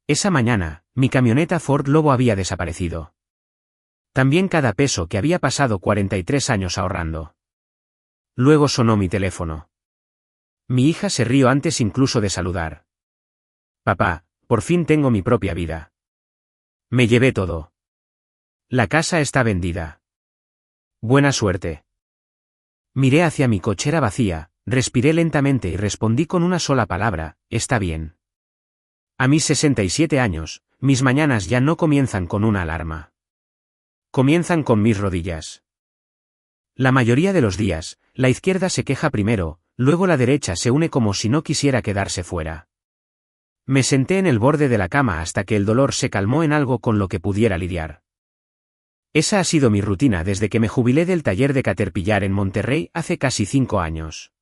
Esa mañana, mi camioneta Ford Lobo había desaparecido. También cada peso que había pasado 43 años ahorrando. Luego sonó mi teléfono. Mi hija se rió antes incluso de saludar. Papá, por fin tengo mi propia vida. Me llevé todo. La casa está vendida. Buena suerte. Miré hacia mi cochera vacía, respiré lentamente y respondí con una sola palabra: está bien. A mis 67 años, mis mañanas ya no comienzan con una alarma. Comienzan con mis rodillas. La mayoría de los días, la izquierda se queja primero, luego la derecha se une como si no quisiera quedarse fuera. Me senté en el borde de la cama hasta que el dolor se calmó en algo con lo que pudiera lidiar. Esa ha sido mi rutina desde que me jubilé del taller de Caterpillar en Monterrey hace casi 5 años.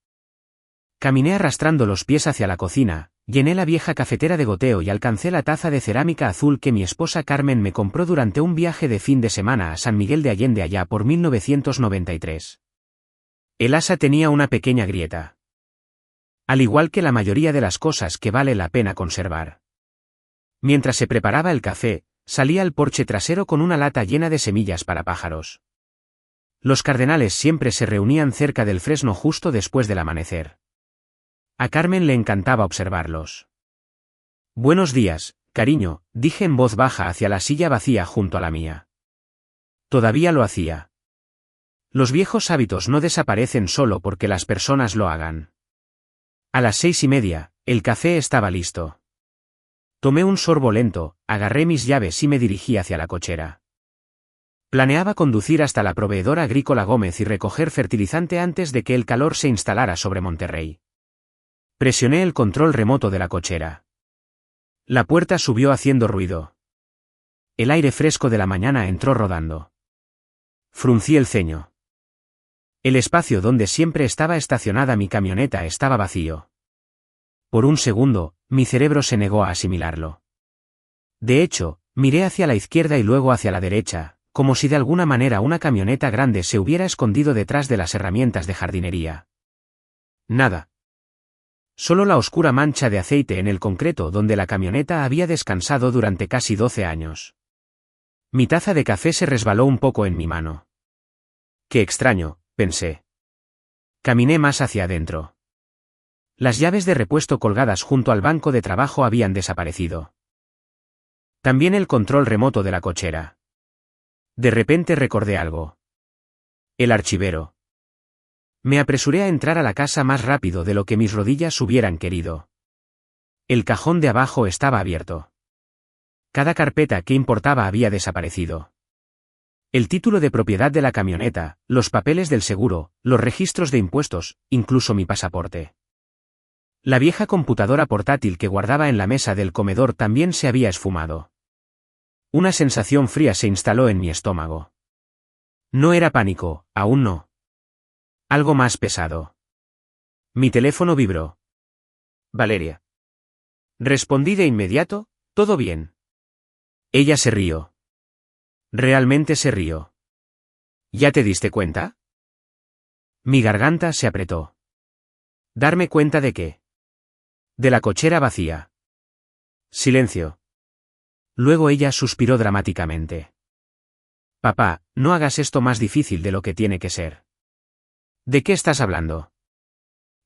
Caminé arrastrando los pies hacia la cocina, llené la vieja cafetera de goteo y alcancé la taza de cerámica azul que mi esposa Carmen me compró durante un viaje de fin de semana a San Miguel de Allende allá por 1993. El asa tenía una pequeña grieta. Al igual que la mayoría de las cosas que vale la pena conservar. Mientras se preparaba el café, salí al porche trasero con una lata llena de semillas para pájaros. Los cardenales siempre se reunían cerca del fresno justo después del amanecer. A Carmen le encantaba observarlos. Buenos días, cariño, dije en voz baja hacia la silla vacía junto a la mía. Todavía lo hacía. Los viejos hábitos no desaparecen solo porque las personas lo hagan. A las 6:30, el café estaba listo. Tomé un sorbo lento, agarré mis llaves y me dirigí hacia la cochera. Planeaba conducir hasta la proveedora agrícola Gómez y recoger fertilizante antes de que el calor se instalara sobre Monterrey. Presioné el control remoto de la cochera. La puerta subió haciendo ruido. El aire fresco de la mañana entró rodando. Fruncí el ceño. El espacio donde siempre estaba estacionada mi camioneta estaba vacío. Por un segundo, mi cerebro se negó a asimilarlo. De hecho, miré hacia la izquierda y luego hacia la derecha, como si de alguna manera una camioneta grande se hubiera escondido detrás de las herramientas de jardinería. Nada. Solo la oscura mancha de aceite en el concreto donde la camioneta había descansado durante casi 12 años. Mi taza de café se resbaló un poco en mi mano. Qué extraño, pensé. Caminé más hacia adentro. Las llaves de repuesto colgadas junto al banco de trabajo habían desaparecido. También el control remoto de la cochera. De repente recordé algo. El archivero. Me apresuré a entrar a la casa más rápido de lo que mis rodillas hubieran querido. El cajón de abajo estaba abierto. Cada carpeta que importaba había desaparecido. El título de propiedad de la camioneta, los papeles del seguro, los registros de impuestos, incluso mi pasaporte. La vieja computadora portátil que guardaba en la mesa del comedor también se había esfumado. Una sensación fría se instaló en mi estómago. No era pánico, aún no. Algo más pesado. Mi teléfono vibró. Valeria. Respondí de inmediato: ¿todo bien? Ella se rió. Realmente se rió. ¿Ya te diste cuenta? Mi garganta se apretó. ¿Darme cuenta de qué? De la cochera vacía. Silencio. Luego ella suspiró dramáticamente. Papá, no hagas esto más difícil de lo que tiene que ser. ¿De qué estás hablando?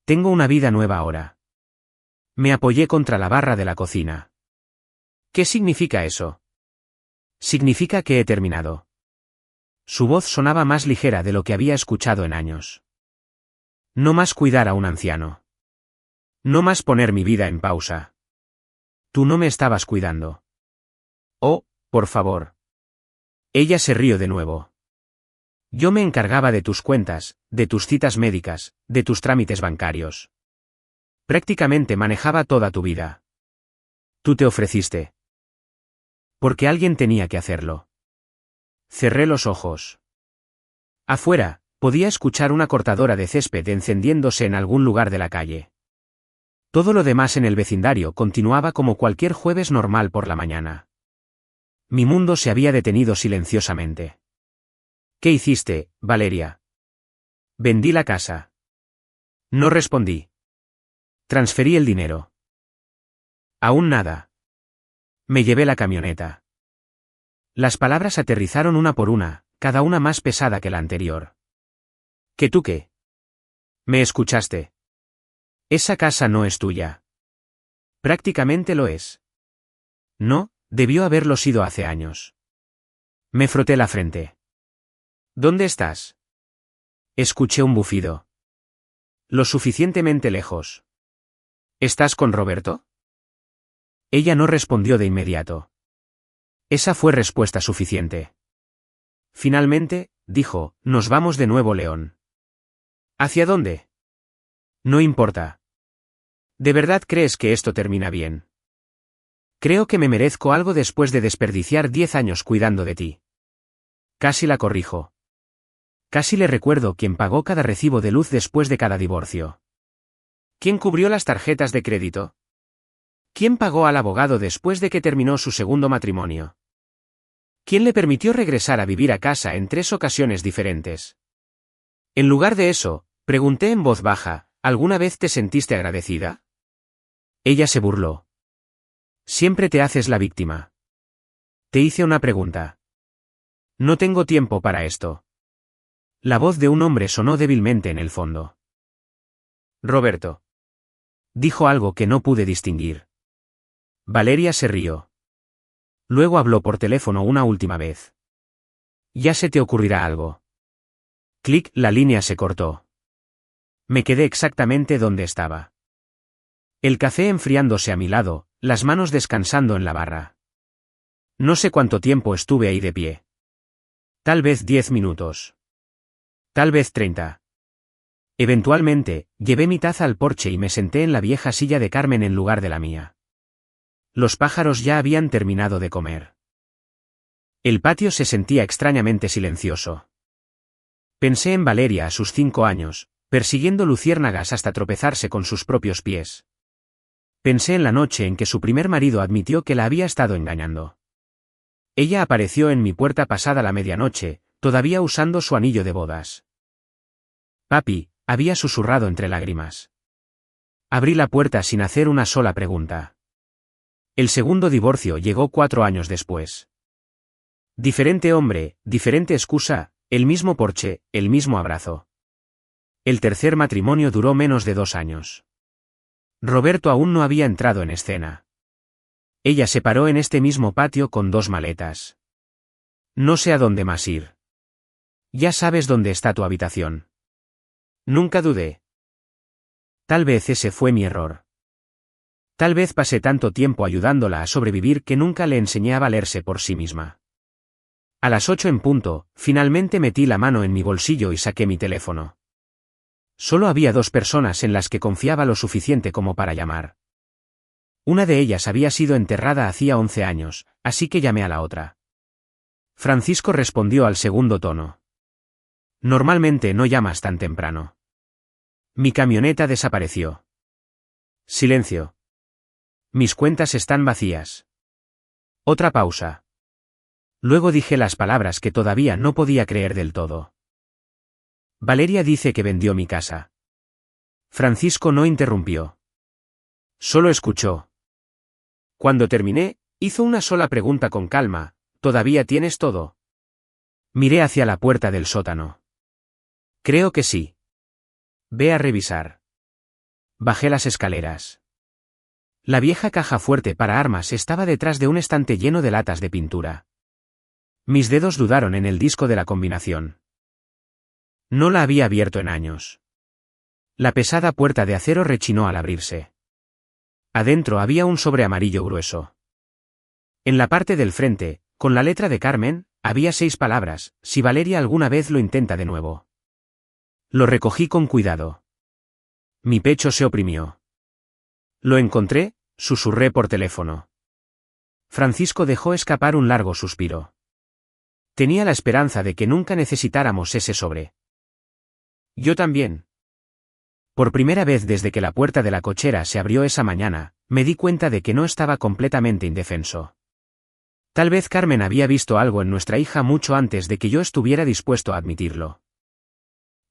Tengo una vida nueva ahora. Me apoyé contra la barra de la cocina. ¿Qué significa eso? Significa que he terminado. Su voz sonaba más ligera de lo que había escuchado en años. No más cuidar a un anciano. No más poner mi vida en pausa. Tú no me estabas cuidando. Oh, por favor. Ella se rió de nuevo. Yo me encargaba de tus cuentas, de tus citas médicas, de tus trámites bancarios. Prácticamente manejaba toda tu vida. Tú te ofreciste. Porque alguien tenía que hacerlo. Cerré los ojos. Afuera, podía escuchar una cortadora de césped encendiéndose en algún lugar de la calle. Todo lo demás en el vecindario continuaba como cualquier jueves normal por la mañana. Mi mundo se había detenido silenciosamente. ¿Qué hiciste, Valeria? Vendí la casa. No respondí. Transferí el dinero. Aún nada. Me llevé la camioneta. Las palabras aterrizaron una por una, cada una más pesada que la anterior. ¿Que tú qué? ¿Me escuchaste? Esa casa no es tuya. Prácticamente lo es. No, debió haberlo sido hace años. Me froté la frente. ¿Dónde estás? Escuché un bufido. Lo suficientemente lejos. ¿Estás con Roberto? Ella no respondió de inmediato. Esa fue respuesta suficiente. Finalmente, dijo, nos vamos de nuevo, León. ¿Hacia dónde? No importa. ¿De verdad crees que esto termina bien? Creo que me merezco algo después de desperdiciar 10 años cuidando de ti. Casi la corrijo. Casi le recuerdo quién pagó cada recibo de luz después de cada divorcio. ¿Quién cubrió las tarjetas de crédito? ¿Quién pagó al abogado después de que terminó su segundo matrimonio? ¿Quién le permitió regresar a vivir a casa en 3 ocasiones diferentes? En lugar de eso, pregunté en voz baja, ¿alguna vez te sentiste agradecida? Ella se burló. Siempre te haces la víctima. Te hice una pregunta. No tengo tiempo para esto. La voz de un hombre sonó débilmente en el fondo. Roberto. Dijo algo que no pude distinguir. Valeria se rió. Luego habló por teléfono una última vez. Ya se te ocurrirá algo. Clic, la línea se cortó. Me quedé exactamente donde estaba. El café enfriándose a mi lado, las manos descansando en la barra. No sé cuánto tiempo estuve ahí de pie. Tal vez 10 minutos. Tal vez 30. Eventualmente, llevé mi taza al porche y me senté en la vieja silla de Carmen en lugar de la mía. Los pájaros ya habían terminado de comer. El patio se sentía extrañamente silencioso. Pensé en Valeria a sus 5 años, persiguiendo luciérnagas hasta tropezarse con sus propios pies. Pensé en la noche en que su primer marido admitió que la había estado engañando. Ella apareció en mi puerta pasada la medianoche, todavía usando su anillo de bodas. Papi, había susurrado entre lágrimas. Abrí la puerta sin hacer una sola pregunta. El segundo divorcio llegó 4 años después. Diferente hombre, diferente excusa, el mismo porche, el mismo abrazo. El tercer matrimonio duró menos de 2 años. Roberto aún no había entrado en escena. Ella se paró en este mismo patio con 2 maletas. No sé a dónde más ir. Ya sabes dónde está tu habitación. Nunca dudé. Tal vez ese fue mi error. Tal vez pasé tanto tiempo ayudándola a sobrevivir que nunca le enseñé a valerse por sí misma. A las 8 en punto, finalmente metí la mano en mi bolsillo y saqué mi teléfono. Solo había 2 personas en las que confiaba lo suficiente como para llamar. Una de ellas había sido enterrada hacía 11 años, así que llamé a la otra. Francisco respondió al segundo tono. Normalmente no llamas tan temprano. Mi camioneta desapareció. Silencio. Mis cuentas están vacías. Otra pausa. Luego dije las palabras que todavía no podía creer del todo. Valeria dice que vendió mi casa. Francisco no interrumpió. Solo escuchó. Cuando terminé, hizo una sola pregunta con calma, ¿todavía tienes todo? Miré hacia la puerta del sótano. Creo que sí. Ve a revisar. Bajé las escaleras. La vieja caja fuerte para armas estaba detrás de un estante lleno de latas de pintura. Mis dedos dudaron en el disco de la combinación. No la había abierto en años. La pesada puerta de acero rechinó al abrirse. Adentro había un sobre amarillo grueso. En la parte del frente, con la letra de Carmen, había 6 palabras, si Valeria alguna vez lo intenta de nuevo. Lo recogí con cuidado. Mi pecho se oprimió. Lo encontré, susurré por teléfono. Francisco dejó escapar un largo suspiro. Tenía la esperanza de que nunca necesitáramos ese sobre. Yo también. Por primera vez desde que la puerta de la cochera se abrió esa mañana, me di cuenta de que no estaba completamente indefenso. Tal vez Carmen había visto algo en nuestra hija mucho antes de que yo estuviera dispuesto a admitirlo.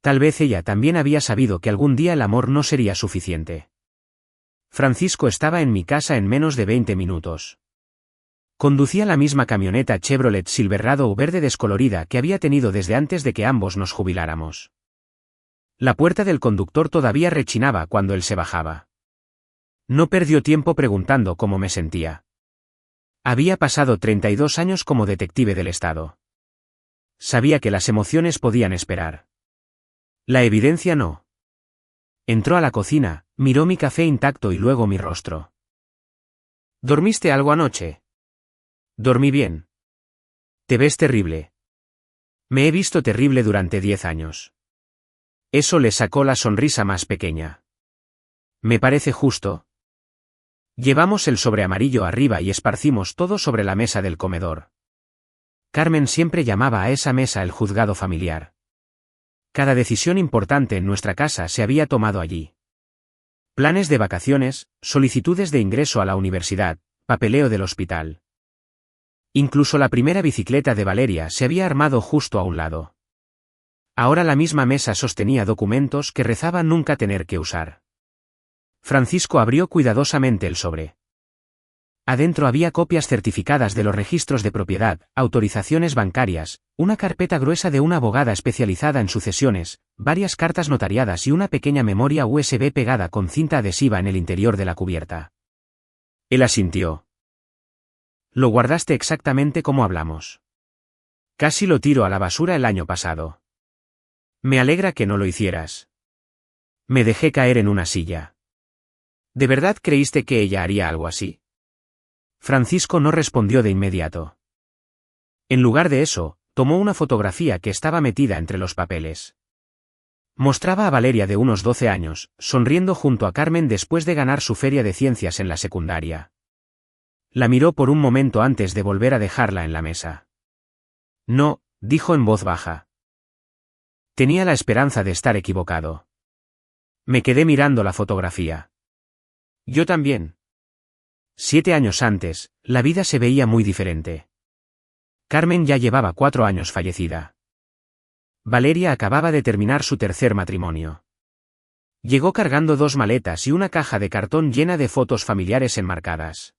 Tal vez ella también había sabido que algún día el amor no sería suficiente. Francisco estaba en mi casa en menos de 20 minutos. Conducía la misma camioneta Chevrolet Silverado verde descolorida que había tenido desde antes de que ambos nos jubiláramos. La puerta del conductor todavía rechinaba cuando él se bajaba. No perdió tiempo preguntando cómo me sentía. Había pasado 32 años como detective del Estado. Sabía que las emociones podían esperar. La evidencia no. Entró a la cocina, miró mi café intacto y luego mi rostro. ¿Dormiste algo anoche? Dormí bien. Te ves terrible. Me he visto terrible durante 10 años. Eso le sacó la sonrisa más pequeña. ¿Me parece justo? Llevamos el sobre amarillo arriba y esparcimos todo sobre la mesa del comedor. Carmen siempre llamaba a esa mesa el juzgado familiar. Cada decisión importante en nuestra casa se había tomado allí. Planes de vacaciones, solicitudes de ingreso a la universidad, papeleo del hospital. Incluso la primera bicicleta de Valeria se había armado justo a un lado. Ahora la misma mesa sostenía documentos que rezaba nunca tener que usar. Francisco abrió cuidadosamente el sobre. Adentro había copias certificadas de los registros de propiedad, autorizaciones bancarias, una carpeta gruesa de una abogada especializada en sucesiones, varias cartas notariadas y una pequeña memoria USB pegada con cinta adhesiva en el interior de la cubierta. Él asintió. Lo guardaste exactamente como hablamos. Casi lo tiro a la basura el año pasado. Me alegra que no lo hicieras. Me dejé caer en una silla. ¿De verdad creíste que ella haría algo así? Francisco no respondió de inmediato. En lugar de eso, tomó una fotografía que estaba metida entre los papeles. Mostraba a Valeria de unos 12 años, sonriendo junto a Carmen después de ganar su feria de ciencias en la secundaria. La miró por un momento antes de volver a dejarla en la mesa. No, dijo en voz baja. Tenía la esperanza de estar equivocado. Me quedé mirando la fotografía. Yo también. 7 años antes, la vida se veía muy diferente. Carmen ya llevaba 4 años fallecida. Valeria acababa de terminar su tercer matrimonio. Llegó cargando 2 maletas y una caja de cartón llena de fotos familiares enmarcadas.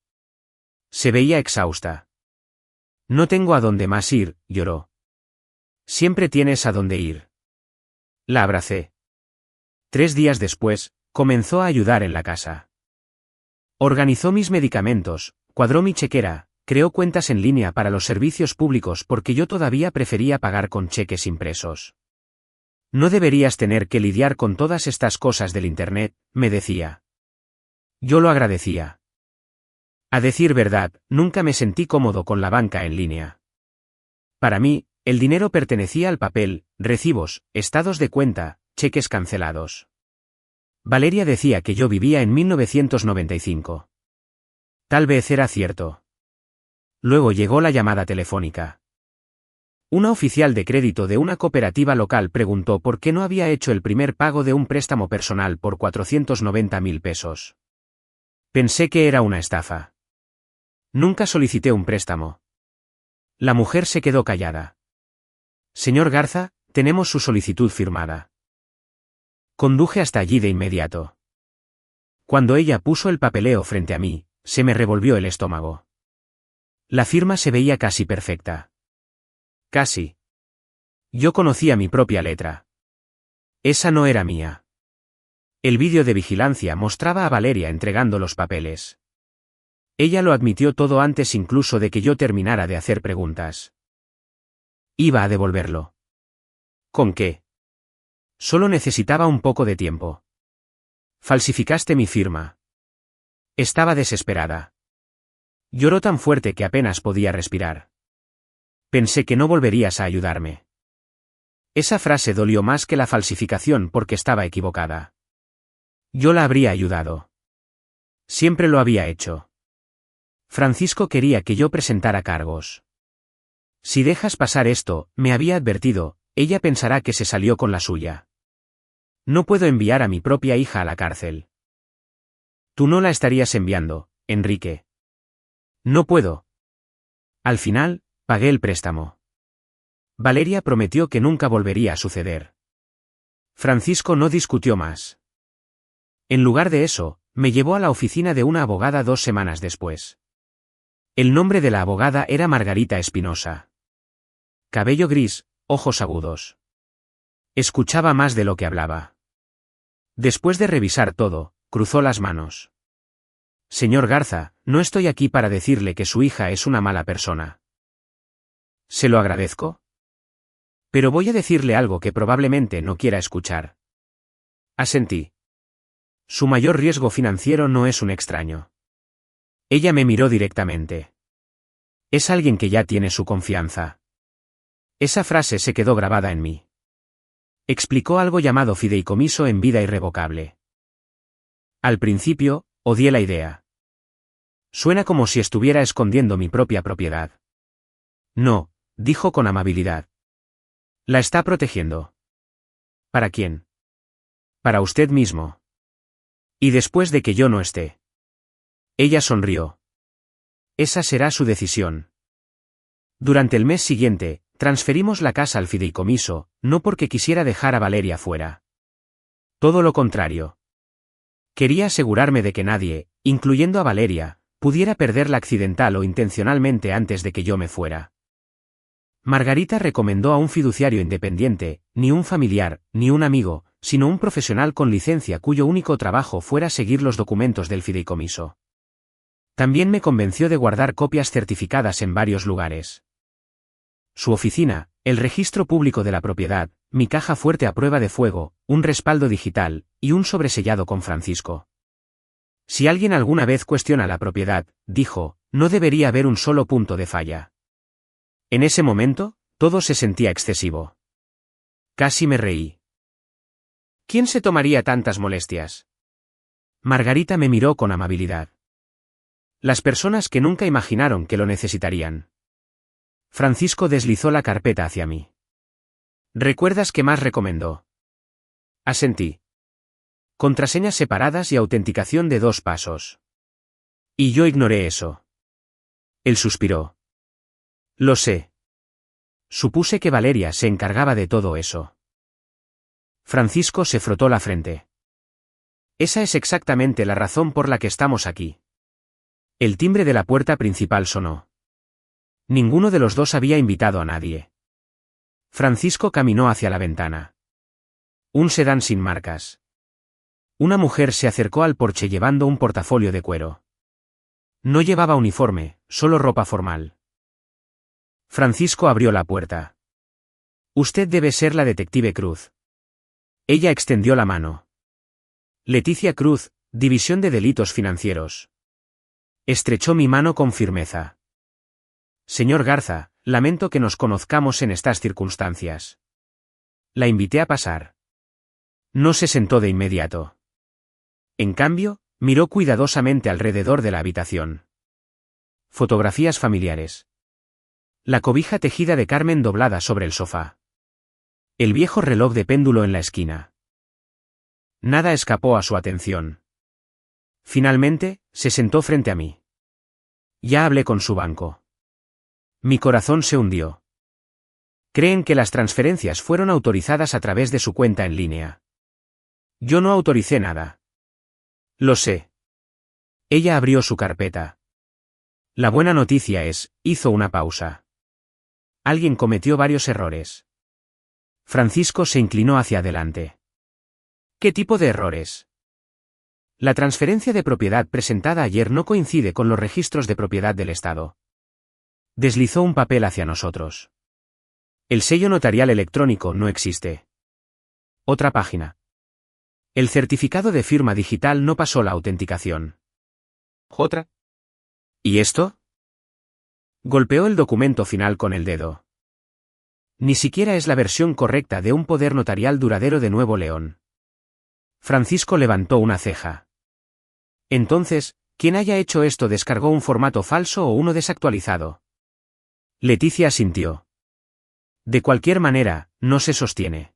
Se veía exhausta. No tengo a dónde más ir, lloró. Siempre tienes a dónde ir. La abracé. 3 días después, comenzó a ayudar en la casa. Organizó mis medicamentos, cuadró mi chequera, creó cuentas en línea para los servicios públicos porque yo todavía prefería pagar con cheques impresos. No deberías tener que lidiar con todas estas cosas del Internet, me decía. Yo lo agradecía. A decir verdad, nunca me sentí cómodo con la banca en línea. Para mí, el dinero pertenecía al papel, recibos, estados de cuenta, cheques cancelados. Valeria decía que yo vivía en 1995. Tal vez era cierto. Luego llegó la llamada telefónica. Una oficial de crédito de una cooperativa local preguntó por qué no había hecho el primer pago de un préstamo personal por 490.000 pesos. Pensé que era una estafa. Nunca solicité un préstamo. La mujer se quedó callada. Señor Garza, tenemos su solicitud firmada. Conduje hasta allí de inmediato. Cuando ella puso el papeleo frente a mí, se me revolvió el estómago. La firma se veía casi perfecta. Casi. Yo conocía mi propia letra. Esa no era mía. El vídeo de vigilancia mostraba a Valeria entregando los papeles. Ella lo admitió todo antes incluso de que yo terminara de hacer preguntas. Iba a devolverlo. ¿Con qué? Solo necesitaba un poco de tiempo. Falsificaste mi firma. Estaba desesperada. Lloró tan fuerte que apenas podía respirar. Pensé que no volverías a ayudarme. Esa frase dolió más que la falsificación porque estaba equivocada. Yo la habría ayudado. Siempre lo había hecho. Francisco quería que yo presentara cargos. Si dejas pasar esto, me había advertido, ella pensará que se salió con la suya. No puedo enviar a mi propia hija a la cárcel. Tú no la estarías enviando, Enrique. No puedo. Al final, pagué el préstamo. Valeria prometió que nunca volvería a suceder. Francisco no discutió más. En lugar de eso, me llevó a la oficina de una abogada 2 semanas después. El nombre de la abogada era Margarita Espinosa. Cabello gris, ojos agudos. Escuchaba más de lo que hablaba. Después de revisar todo, cruzó las manos. Señor Garza, no estoy aquí para decirle que su hija es una mala persona. Se lo agradezco. Pero voy a decirle algo que probablemente no quiera escuchar. Asentí. Su mayor riesgo financiero no es un extraño. Ella me miró directamente. Es alguien que ya tiene su confianza. Esa frase se quedó grabada en mí. Explicó algo llamado fideicomiso en vida irrevocable. Al principio, odié la idea. Suena como si estuviera escondiendo mi propia propiedad. No, dijo con amabilidad. La está protegiendo. ¿Para quién? Para usted mismo. Y después de que yo no esté. Ella sonrió. Esa será su decisión. Durante el mes siguiente, transferimos la casa al fideicomiso, no porque quisiera dejar a Valeria fuera. Todo lo contrario. Quería asegurarme de que nadie, incluyendo a Valeria, pudiera perderla accidental o intencionalmente antes de que yo me fuera. Margarita recomendó a un fiduciario independiente, ni un familiar, ni un amigo, sino un profesional con licencia cuyo único trabajo fuera seguir los documentos del fideicomiso. También me convenció de guardar copias certificadas en varios lugares. Su oficina, el registro público de la propiedad, mi caja fuerte a prueba de fuego, un respaldo digital, y un sobresellado con Francisco. Si alguien alguna vez cuestiona la propiedad, dijo, no debería haber un solo punto de falla. En ese momento, todo se sentía excesivo. Casi me reí. ¿Quién se tomaría tantas molestias? Margarita me miró con amabilidad. Las personas que nunca imaginaron que lo necesitarían. Francisco deslizó la carpeta hacia mí. ¿Recuerdas qué más recomendó? Asentí. Contraseñas separadas y autenticación de 2 pasos. Y yo ignoré eso. Él suspiró. Lo sé. Supuse que Valeria se encargaba de todo eso. Francisco se frotó la frente. Esa es exactamente la razón por la que estamos aquí. El timbre de la puerta principal sonó. Ninguno de los dos había invitado a nadie. Francisco caminó hacia la ventana. Un sedán sin marcas. Una mujer se acercó al porche llevando un portafolio de cuero. No llevaba uniforme, solo ropa formal. Francisco abrió la puerta. Usted debe ser la detective Cruz. Ella extendió la mano. Leticia Cruz, División de Delitos Financieros. Estrechó mi mano con firmeza. Señor Garza, lamento que nos conozcamos en estas circunstancias. La invité a pasar. No se sentó de inmediato. En cambio, miró cuidadosamente alrededor de la habitación. Fotografías familiares. La cobija tejida de Carmen doblada sobre el sofá. El viejo reloj de péndulo en la esquina. Nada escapó a su atención. Finalmente, se sentó frente a mí. Ya hablé con su banco. Mi corazón se hundió. Creen que las transferencias fueron autorizadas a través de su cuenta en línea. Yo no autoricé nada. Lo sé. Ella abrió su carpeta. La buena noticia es, hizo una pausa. Alguien cometió varios errores. Francisco se inclinó hacia adelante. ¿Qué tipo de errores? La transferencia de propiedad presentada ayer no coincide con los registros de propiedad del Estado. Deslizó un papel hacia nosotros. El sello notarial electrónico no existe. Otra página. El certificado de firma digital no pasó la autenticación. ¿Otra? ¿Y esto? Golpeó el documento final con el dedo. Ni siquiera es la versión correcta de un poder notarial duradero de Nuevo León. Francisco levantó una ceja. Entonces, quien haya hecho esto descargó un formato falso o uno desactualizado. Leticia asintió. De cualquier manera, no se sostiene.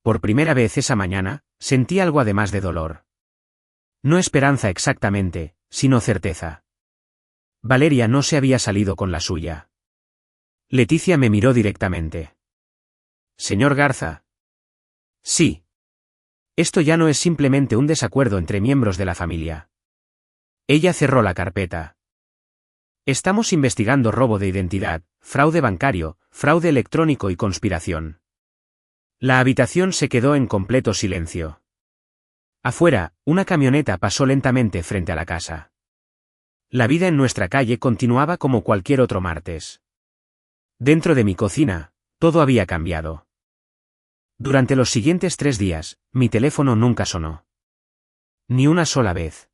Por primera vez esa mañana, sentí algo además de dolor. No esperanza exactamente, sino certeza. Valeria no se había salido con la suya. Leticia me miró directamente. Señor Garza. Sí. Esto ya no es simplemente un desacuerdo entre miembros de la familia. Ella cerró la carpeta. Estamos investigando robo de identidad, fraude bancario, fraude electrónico y conspiración. La habitación se quedó en completo silencio. Afuera, una camioneta pasó lentamente frente a la casa. La vida en nuestra calle continuaba como cualquier otro martes. Dentro de mi cocina, todo había cambiado. Durante los siguientes 3 días, mi teléfono nunca sonó. Ni una sola vez.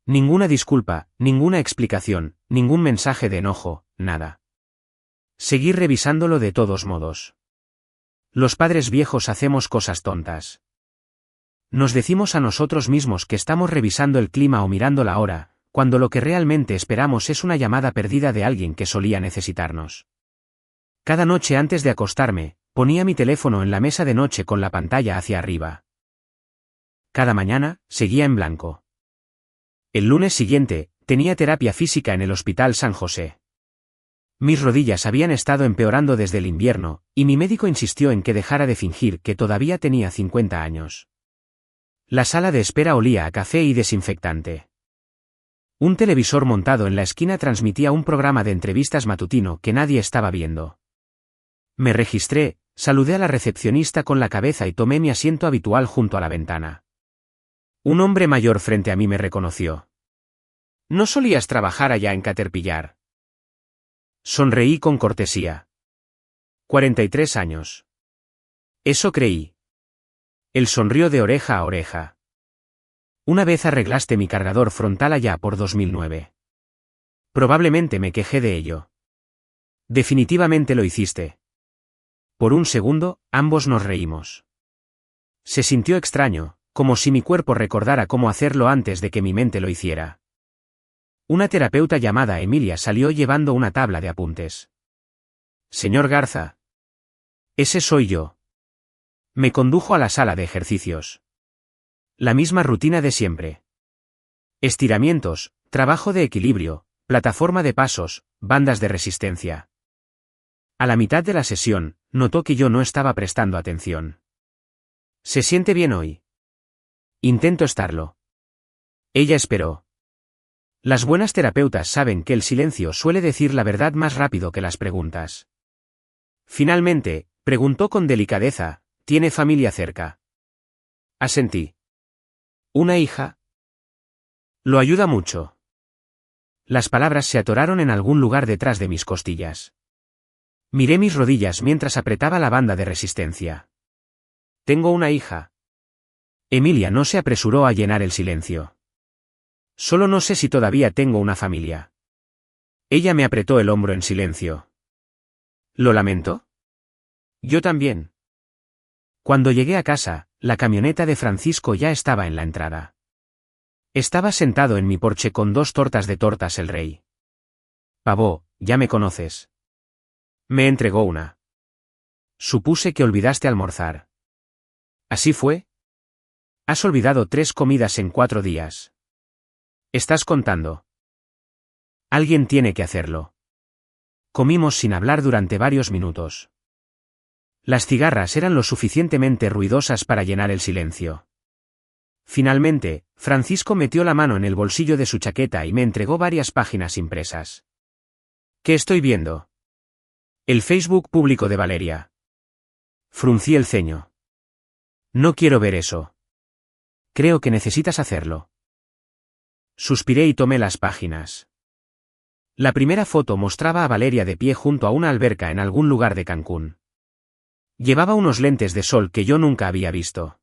Ninguna disculpa, ninguna explicación, ningún mensaje de enojo, nada. Seguí revisándolo de todos modos. Los padres viejos hacemos cosas tontas. Nos decimos a nosotros mismos que estamos revisando el clima o mirando la hora, cuando lo que realmente esperamos es una llamada perdida de alguien que solía necesitarnos. Cada noche antes de acostarme, ponía mi teléfono en la mesa de noche con la pantalla hacia arriba. Cada mañana, seguía en blanco. El lunes siguiente, tenía terapia física en el Hospital San José. Mis rodillas habían estado empeorando desde el invierno, y mi médico insistió en que dejara de fingir que todavía tenía 50 años. La sala de espera olía a café y desinfectante. Un televisor montado en la esquina transmitía un programa de entrevistas matutino que nadie estaba viendo. Me registré, saludé a la recepcionista con la cabeza y tomé mi asiento habitual junto a la ventana. Un hombre mayor frente a mí me reconoció. ¿No solías trabajar allá en Caterpillar? Sonreí con cortesía. 43 años. Eso creí. Él sonrió de oreja a oreja. Una vez arreglaste mi cargador frontal allá por 2009. Probablemente me quejé de ello. Definitivamente lo hiciste. Por un segundo, ambos nos reímos. Se sintió extraño, como si mi cuerpo recordara cómo hacerlo antes de que mi mente lo hiciera. Una terapeuta llamada Emilia salió llevando una tabla de apuntes. Señor Garza. Ese soy yo. Me condujo a la sala de ejercicios. La misma rutina de siempre. Estiramientos, trabajo de equilibrio, plataforma de pasos, bandas de resistencia. A la mitad de la sesión, notó que yo no estaba prestando atención. ¿Se siente bien hoy? Intento estarlo. Ella esperó. Las buenas terapeutas saben que el silencio suele decir la verdad más rápido que las preguntas. Finalmente, preguntó con delicadeza, ¿tiene familia cerca? Asentí. ¿Una hija? Lo ayuda mucho. Las palabras se atoraron en algún lugar detrás de mis costillas. Miré mis rodillas mientras apretaba la banda de resistencia. Tengo una hija. Emilia no se apresuró a llenar el silencio. Solo no sé si todavía tengo una familia. Ella me apretó el hombro en silencio. ¿Lo lamento? Yo también. Cuando llegué a casa, la camioneta de Francisco ya estaba en la entrada. Estaba sentado en mi porche con 2 tortas de tortas el rey. Pavó, ya me conoces. Me entregó una. Supuse que olvidaste almorzar. ¿Así fue? Has olvidado 3 comidas en 4 días. ¿Estás contando? Alguien tiene que hacerlo. Comimos sin hablar durante varios minutos. Las cigarras eran lo suficientemente ruidosas para llenar el silencio. Finalmente, Francisco metió la mano en el bolsillo de su chaqueta y me entregó varias páginas impresas. ¿Qué estoy viendo? El Facebook público de Valeria. Fruncí el ceño. No quiero ver eso. Creo que necesitas hacerlo. Suspiré y tomé las páginas. La primera foto mostraba a Valeria de pie junto a una alberca en algún lugar de Cancún. Llevaba unos lentes de sol que yo nunca había visto.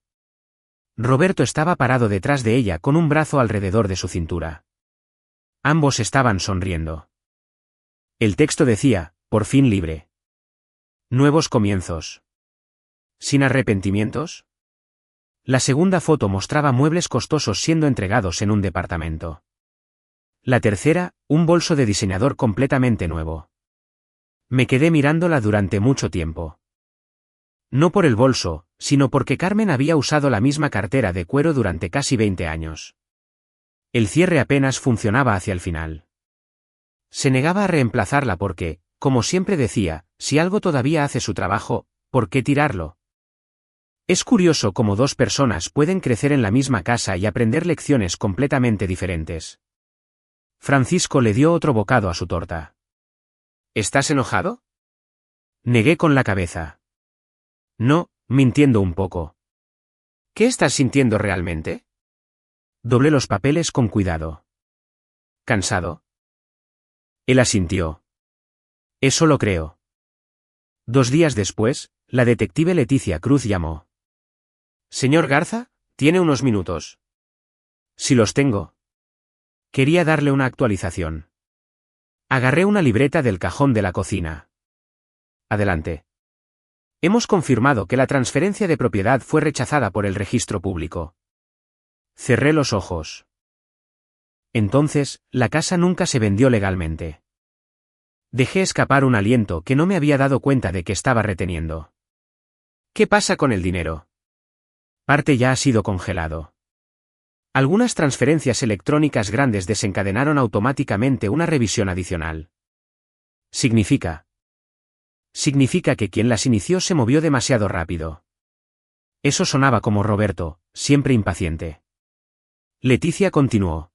Roberto estaba parado detrás de ella con un brazo alrededor de su cintura. Ambos estaban sonriendo. El texto decía, por fin libre. Nuevos comienzos. ¿Sin arrepentimientos? La segunda foto mostraba muebles costosos siendo entregados en un departamento. La tercera, un bolso de diseñador completamente nuevo. Me quedé mirándola durante mucho tiempo. No por el bolso, sino porque Carmen había usado la misma cartera de cuero durante casi 20 años. El cierre apenas funcionaba hacia el final. Se negaba a reemplazarla porque, como siempre decía, si algo todavía hace su trabajo, ¿por qué tirarlo? Es curioso cómo 2 personas pueden crecer en la misma casa y aprender lecciones completamente diferentes. Francisco le dio otro bocado a su torta. ¿Estás enojado? Negué con la cabeza. No, mintiendo un poco. ¿Qué estás sintiendo realmente? Doblé los papeles con cuidado. ¿Cansado? Él asintió. Eso lo creo. 2 días después, la detective Leticia Cruz llamó. Señor Garza, ¿tiene unos minutos? Sí los tengo. Quería darle una actualización. Agarré una libreta del cajón de la cocina. Adelante. Hemos confirmado que la transferencia de propiedad fue rechazada por el registro público. Cerré los ojos. Entonces, la casa nunca se vendió legalmente. Dejé escapar un aliento que no me había dado cuenta de que estaba reteniendo. ¿Qué pasa con el dinero? Parte ya ha sido congelado. Algunas transferencias electrónicas grandes desencadenaron automáticamente una revisión adicional. Significa que quien las inició se movió demasiado rápido. Eso sonaba como Roberto, siempre impaciente. Leticia continuó.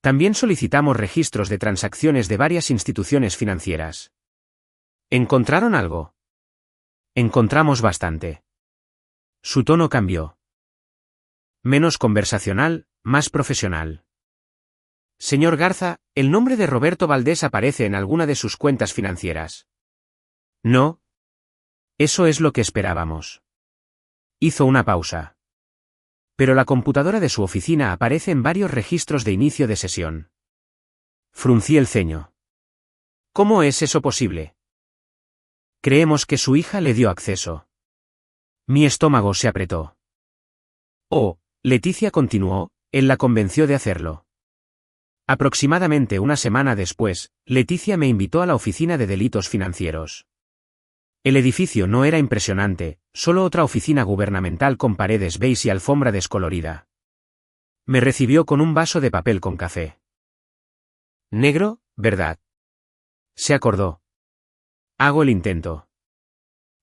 También solicitamos registros de transacciones de varias instituciones financieras. ¿Encontraron algo? Encontramos bastante. Su tono cambió. Menos conversacional, más profesional. Señor Garza, ¿el nombre de Roberto Valdés aparece en alguna de sus cuentas financieras? No. Eso es lo que esperábamos. Hizo una pausa. Pero la computadora de su oficina aparece en varios registros de inicio de sesión. Fruncí el ceño. ¿Cómo es eso posible? Creemos que su hija le dio acceso. Mi estómago se apretó. Oh, Leticia continuó, él la convenció de hacerlo. Aproximadamente una semana después, Leticia me invitó a la oficina de delitos financieros. El edificio no era impresionante, solo otra oficina gubernamental con paredes beige y alfombra descolorida. Me recibió con un vaso de papel con café. Negro, ¿verdad? Se acordó. Hago el intento.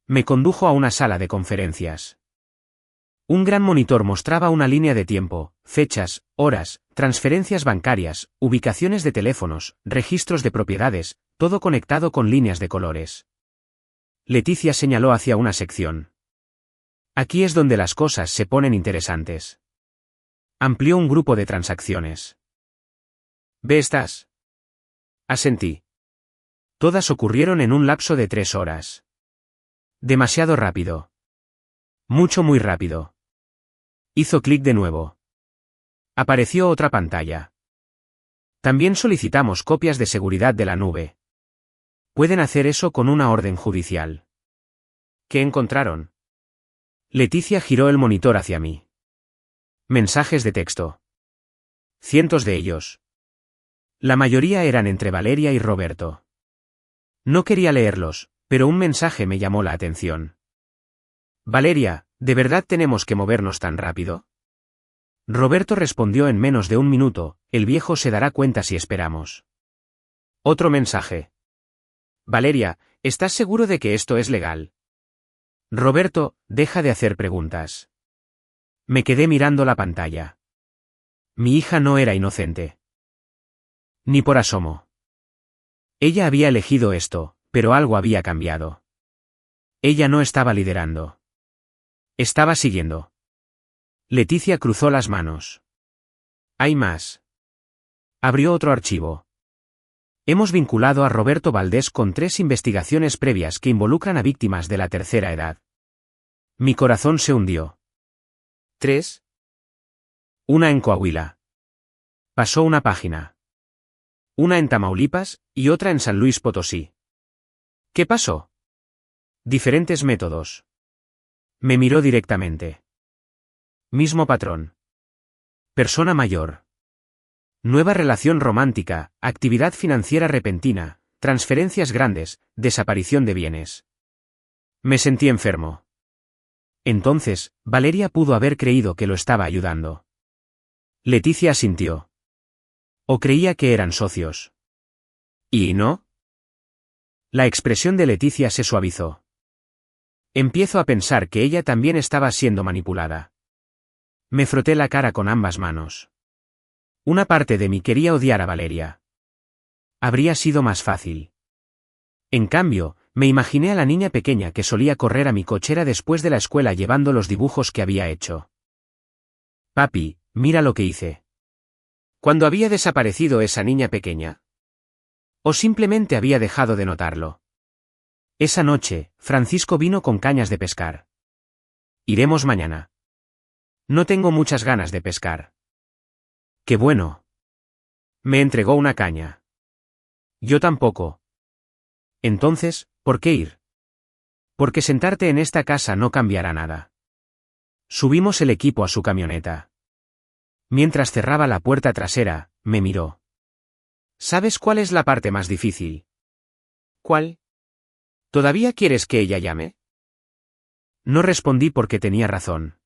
Me condujo a una sala de conferencias. Un gran monitor mostraba una línea de tiempo, fechas, horas, transferencias bancarias, ubicaciones de teléfonos, registros de propiedades, todo conectado con líneas de colores. Leticia señaló hacia una sección. Aquí es donde las cosas se ponen interesantes. Amplió un grupo de transacciones. ¿Ve estas? Asentí. Todas ocurrieron en un lapso de 3 horas. Demasiado rápido. Mucho muy rápido. Hizo clic de nuevo. Apareció otra pantalla. También solicitamos copias de seguridad de la nube. Pueden hacer eso con una orden judicial. ¿Qué encontraron? Leticia giró el monitor hacia mí. Mensajes de texto. Cientos de ellos. La mayoría eran entre Valeria y Roberto. No quería leerlos, pero un mensaje me llamó la atención. Valeria, ¿de verdad tenemos que movernos tan rápido? Roberto respondió en menos de 1 minuto, el viejo se dará cuenta si esperamos. Otro mensaje. Valeria, ¿estás seguro de que esto es legal? Roberto, deja de hacer preguntas. Me quedé mirando la pantalla. Mi hija no era inocente. Ni por asomo. Ella había elegido esto, pero algo había cambiado. Ella no estaba liderando. Estaba siguiendo. Leticia cruzó las manos. Hay más. Abrió otro archivo. Hemos vinculado a Roberto Valdés con 3 investigaciones previas que involucran a víctimas de la tercera edad. Mi corazón se hundió. ¿3? Una en Coahuila. Pasó una página. Una en Tamaulipas, y otra en San Luis Potosí. ¿Qué pasó? Diferentes métodos. Me miró directamente. Mismo patrón. Persona mayor. Nueva relación romántica, actividad financiera repentina, transferencias grandes, desaparición de bienes. Me sentí enfermo. Entonces, Valeria pudo haber creído que lo estaba ayudando. Leticia asintió. ¿O creía que eran socios? ¿Y no? La expresión de Leticia se suavizó. Empiezo a pensar que ella también estaba siendo manipulada. Me froté la cara con ambas manos. Una parte de mí quería odiar a Valeria. Habría sido más fácil. En cambio, me imaginé a la niña pequeña que solía correr a mi cochera después de la escuela llevando los dibujos que había hecho. Papi, mira lo que hice. ¿Cuándo había desaparecido esa niña pequeña? ¿O simplemente había dejado de notarlo? Esa noche, Francisco vino con cañas de pescar. Iremos mañana. No tengo muchas ganas de pescar. ¡Qué bueno! Me entregó una caña. Yo tampoco. Entonces, ¿por qué ir? Porque sentarte en esta casa no cambiará nada. Subimos el equipo a su camioneta. Mientras cerraba la puerta trasera, me miró. ¿Sabes cuál es la parte más difícil? ¿Cuál? ¿Todavía quieres que ella llame? No respondí porque tenía razón.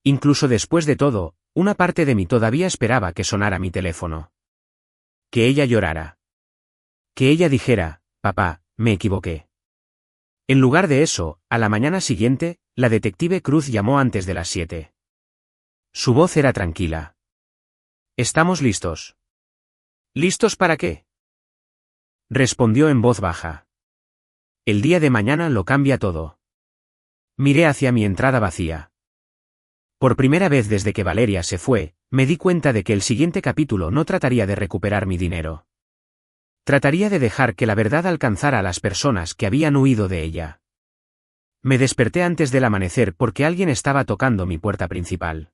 Incluso después de todo, una parte de mí todavía esperaba que sonara mi teléfono. Que ella llorara. Que ella dijera, papá, me equivoqué. En lugar de eso, a la mañana siguiente, la detective Cruz llamó antes de las 7. Su voz era tranquila. ¿Estamos listos? ¿Listos para qué? Respondió en voz baja. El día de mañana lo cambia todo. Miré hacia mi entrada vacía. Por primera vez desde que Valeria se fue, me di cuenta de que el siguiente capítulo no trataría de recuperar mi dinero. Trataría de dejar que la verdad alcanzara a las personas que habían huido de ella. Me desperté antes del amanecer porque alguien estaba tocando mi puerta principal.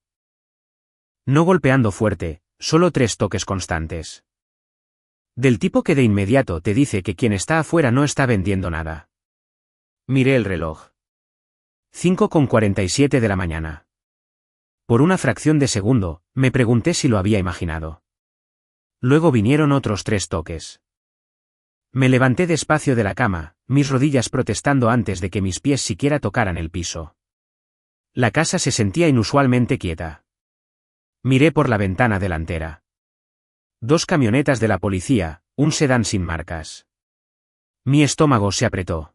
No golpeando fuerte, solo 3 toques constantes. Del tipo que de inmediato te dice que quien está afuera no está vendiendo nada. Miré el reloj. 5:47 de la mañana. Por una fracción de segundo, me pregunté si lo había imaginado. Luego vinieron otros 3 toques. Me levanté despacio de la cama, mis rodillas protestando antes de que mis pies siquiera tocaran el piso. La casa se sentía inusualmente quieta. Miré por la ventana delantera. 2 camionetas de la policía, un sedán sin marcas. Mi estómago se apretó.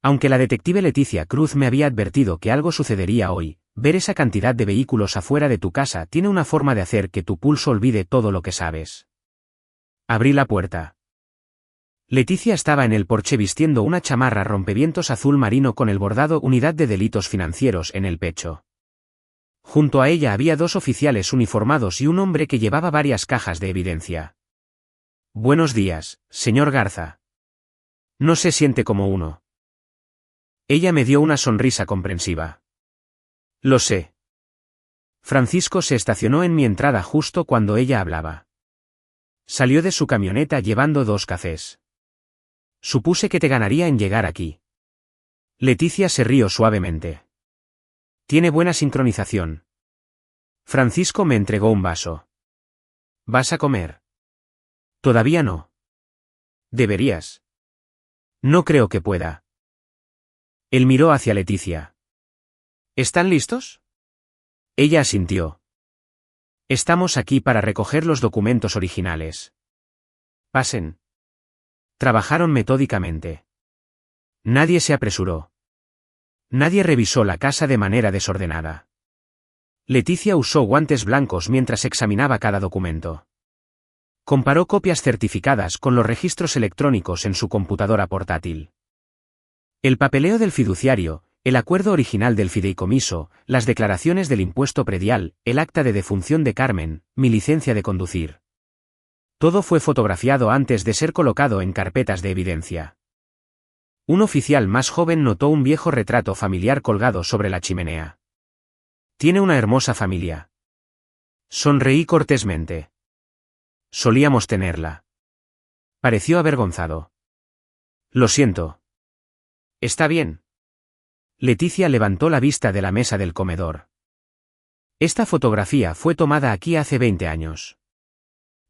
Aunque la detective Leticia Cruz me había advertido que algo sucedería hoy, ver esa cantidad de vehículos afuera de tu casa tiene una forma de hacer que tu pulso olvide todo lo que sabes. Abrí la puerta. Leticia estaba en el porche vistiendo una chamarra rompevientos azul marino con el bordado Unidad de Delitos Financieros en el pecho. Junto a ella había 2 oficiales uniformados y un hombre que llevaba varias cajas de evidencia. Buenos días, señor Garza. No se siente como uno. Ella me dio una sonrisa comprensiva. Lo sé. Francisco se estacionó en mi entrada justo cuando ella hablaba. Salió de su camioneta llevando 2 cafés. Supuse que te ganaría en llegar aquí. Leticia se rió suavemente. Tiene buena sincronización. Francisco me entregó un vaso. ¿Vas a comer? Todavía no. Deberías. No creo que pueda. Él miró hacia Leticia. ¿Están listos? Ella asintió. Estamos aquí para recoger los documentos originales. Pasen. Trabajaron metódicamente. Nadie se apresuró. Nadie revisó la casa de manera desordenada. Leticia usó guantes blancos mientras examinaba cada documento. Comparó copias certificadas con los registros electrónicos en su computadora portátil. El papeleo del fiduciario, el acuerdo original del fideicomiso, las declaraciones del impuesto predial, el acta de defunción de Carmen, mi licencia de conducir. Todo fue fotografiado antes de ser colocado en carpetas de evidencia. Un oficial más joven notó un viejo retrato familiar colgado sobre la chimenea. Tiene una hermosa familia. Sonreí cortésmente. Solíamos tenerla. Pareció avergonzado. Lo siento. Está bien. Leticia levantó la vista de la mesa del comedor. Esta fotografía fue tomada aquí hace 20 años.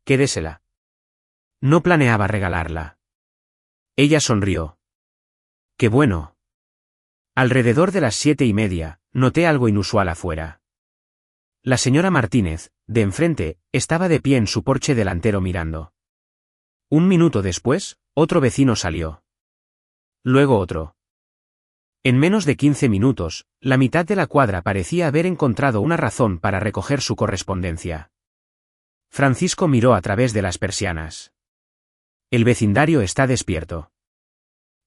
Quédesela. No planeaba regalarla. Ella sonrió. ¡Qué bueno! Alrededor de las 7:30, noté algo inusual afuera. La señora Martínez, de enfrente, estaba de pie en su porche delantero mirando. Un minuto después, otro vecino salió. Luego otro. En menos de 15 minutos, la mitad de la cuadra parecía haber encontrado una razón para recoger su correspondencia. Francisco miró a través de las persianas. El vecindario está despierto.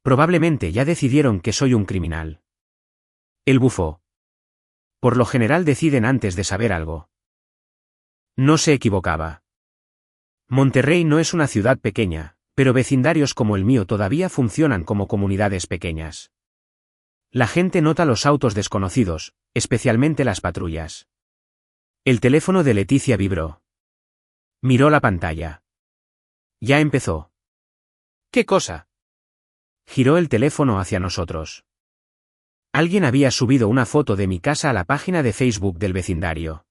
Probablemente ya decidieron que soy un criminal. Él bufó. Por lo general deciden antes de saber algo. No se equivocaba. Monterrey no es una ciudad pequeña, pero vecindarios como el mío todavía funcionan como comunidades pequeñas. La gente nota los autos desconocidos, especialmente las patrullas. El teléfono de Leticia vibró. Miró la pantalla. Ya empezó. ¿Qué cosa? Giró el teléfono hacia nosotros. Alguien había subido una foto de mi casa a la página de Facebook del vecindario.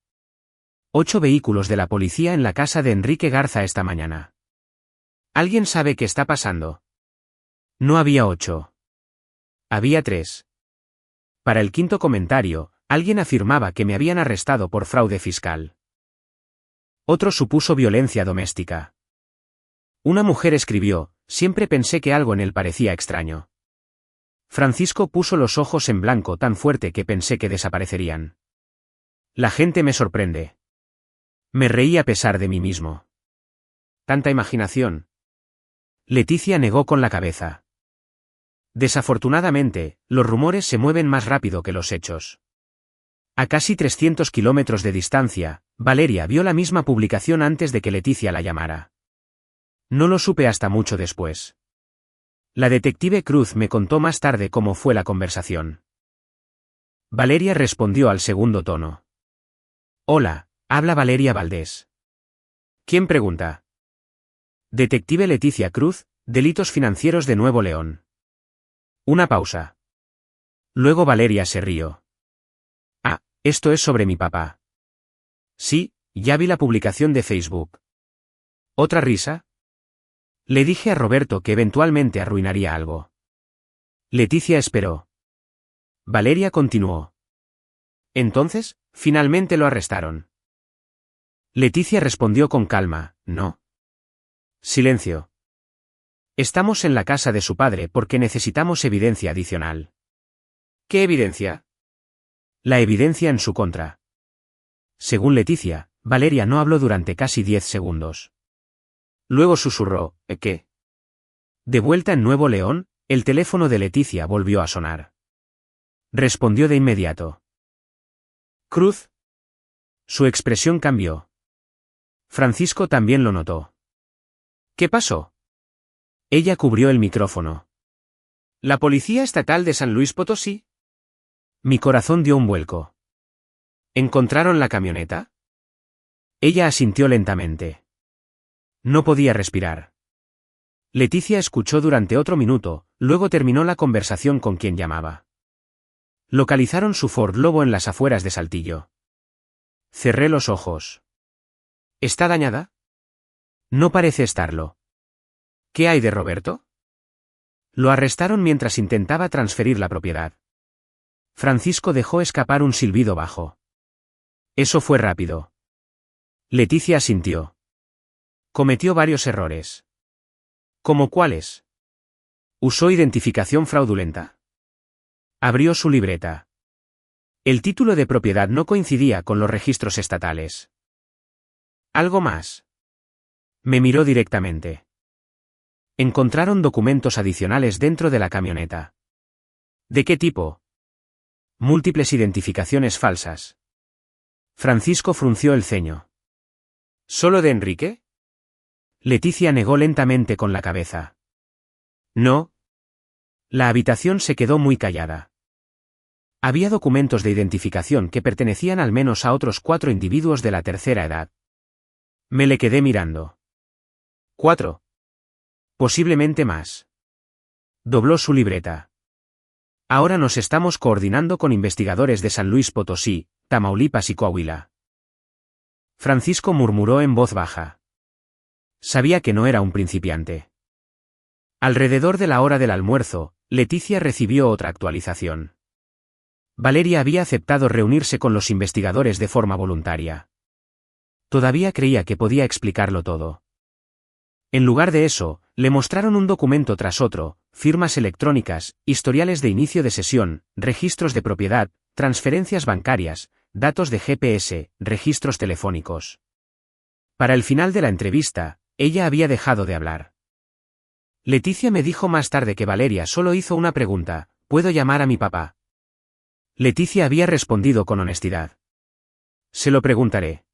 8 vehículos de la policía en la casa de Enrique Garza esta mañana. ¿Alguien sabe qué está pasando? No había 8. Había 3. Para el quinto comentario, alguien afirmaba que me habían arrestado por fraude fiscal. Otro supuso violencia doméstica. Una mujer escribió, siempre pensé que algo en él parecía extraño. Francisco puso los ojos en blanco tan fuerte que pensé que desaparecerían. La gente me sorprende. Me reí a pesar de mí mismo. Tanta imaginación. Leticia negó con la cabeza. Desafortunadamente, los rumores se mueven más rápido que los hechos. A casi 300 kilómetros de distancia, Valeria vio la misma publicación antes de que Leticia la llamara. No lo supe hasta mucho después. La detective Cruz me contó más tarde cómo fue la conversación. Valeria respondió al segundo tono. Hola, habla Valeria Valdés. ¿Quién pregunta? Detective Leticia Cruz, Delitos Financieros de Nuevo León. Una pausa. Luego Valeria se rió. Ah, esto es sobre mi papá. Sí, ya vi la publicación de Facebook. ¿Otra risa? Le dije a Roberto que eventualmente arruinaría algo. Leticia esperó. Valeria continuó. Entonces, finalmente lo arrestaron. Leticia respondió con calma, no. Silencio. Estamos en la casa de su padre porque necesitamos evidencia adicional. ¿Qué evidencia? La evidencia en su contra. Según Leticia, Valeria no habló durante casi 10 segundos. Luego susurró, ¿qué? De vuelta en Nuevo León, el teléfono de Leticia volvió a sonar. Respondió de inmediato. Cruz. Su expresión cambió. Francisco también lo notó. ¿Qué pasó? Ella cubrió el micrófono. ¿La Policía Estatal de San Luis Potosí? Mi corazón dio un vuelco. ¿Encontraron la camioneta? Ella asintió lentamente. No podía respirar. Leticia escuchó durante otro minuto, luego terminó la conversación con quien llamaba. Localizaron su Ford Lobo en las afueras de Saltillo. Cerré los ojos. ¿Está dañada? No parece estarlo. ¿Qué hay de Roberto? Lo arrestaron mientras intentaba transferir la propiedad. Francisco dejó escapar un silbido bajo. Eso fue rápido. Leticia asintió. Cometió varios errores. ¿Cómo cuáles? Usó identificación fraudulenta. Abrió su libreta. El título de propiedad no coincidía con los registros estatales. ¿Algo más? Me miró directamente. Encontraron documentos adicionales dentro de la camioneta. ¿De qué tipo? Múltiples identificaciones falsas. Francisco frunció el ceño. ¿Solo de Enrique? Leticia negó lentamente con la cabeza. No. La habitación se quedó muy callada. Había documentos de identificación que pertenecían al menos a otros 4 individuos de la tercera edad. Me le quedé mirando. 4. Posiblemente más. Dobló su libreta. Ahora nos estamos coordinando con investigadores de San Luis Potosí, Tamaulipas y Coahuila. Francisco murmuró en voz baja. Sabía que no era un principiante. Alrededor de la hora del almuerzo, Leticia recibió otra actualización. Valeria había aceptado reunirse con los investigadores de forma voluntaria. Todavía creía que podía explicarlo todo. En lugar de eso, le mostraron un documento tras otro, firmas electrónicas, historiales de inicio de sesión, registros de propiedad, transferencias bancarias, datos de GPS, registros telefónicos. Para el final de la entrevista, ella había dejado de hablar. Leticia me dijo más tarde que Valeria solo hizo una pregunta: ¿puedo llamar a mi papá? Leticia había respondido con honestidad. Se lo preguntaré.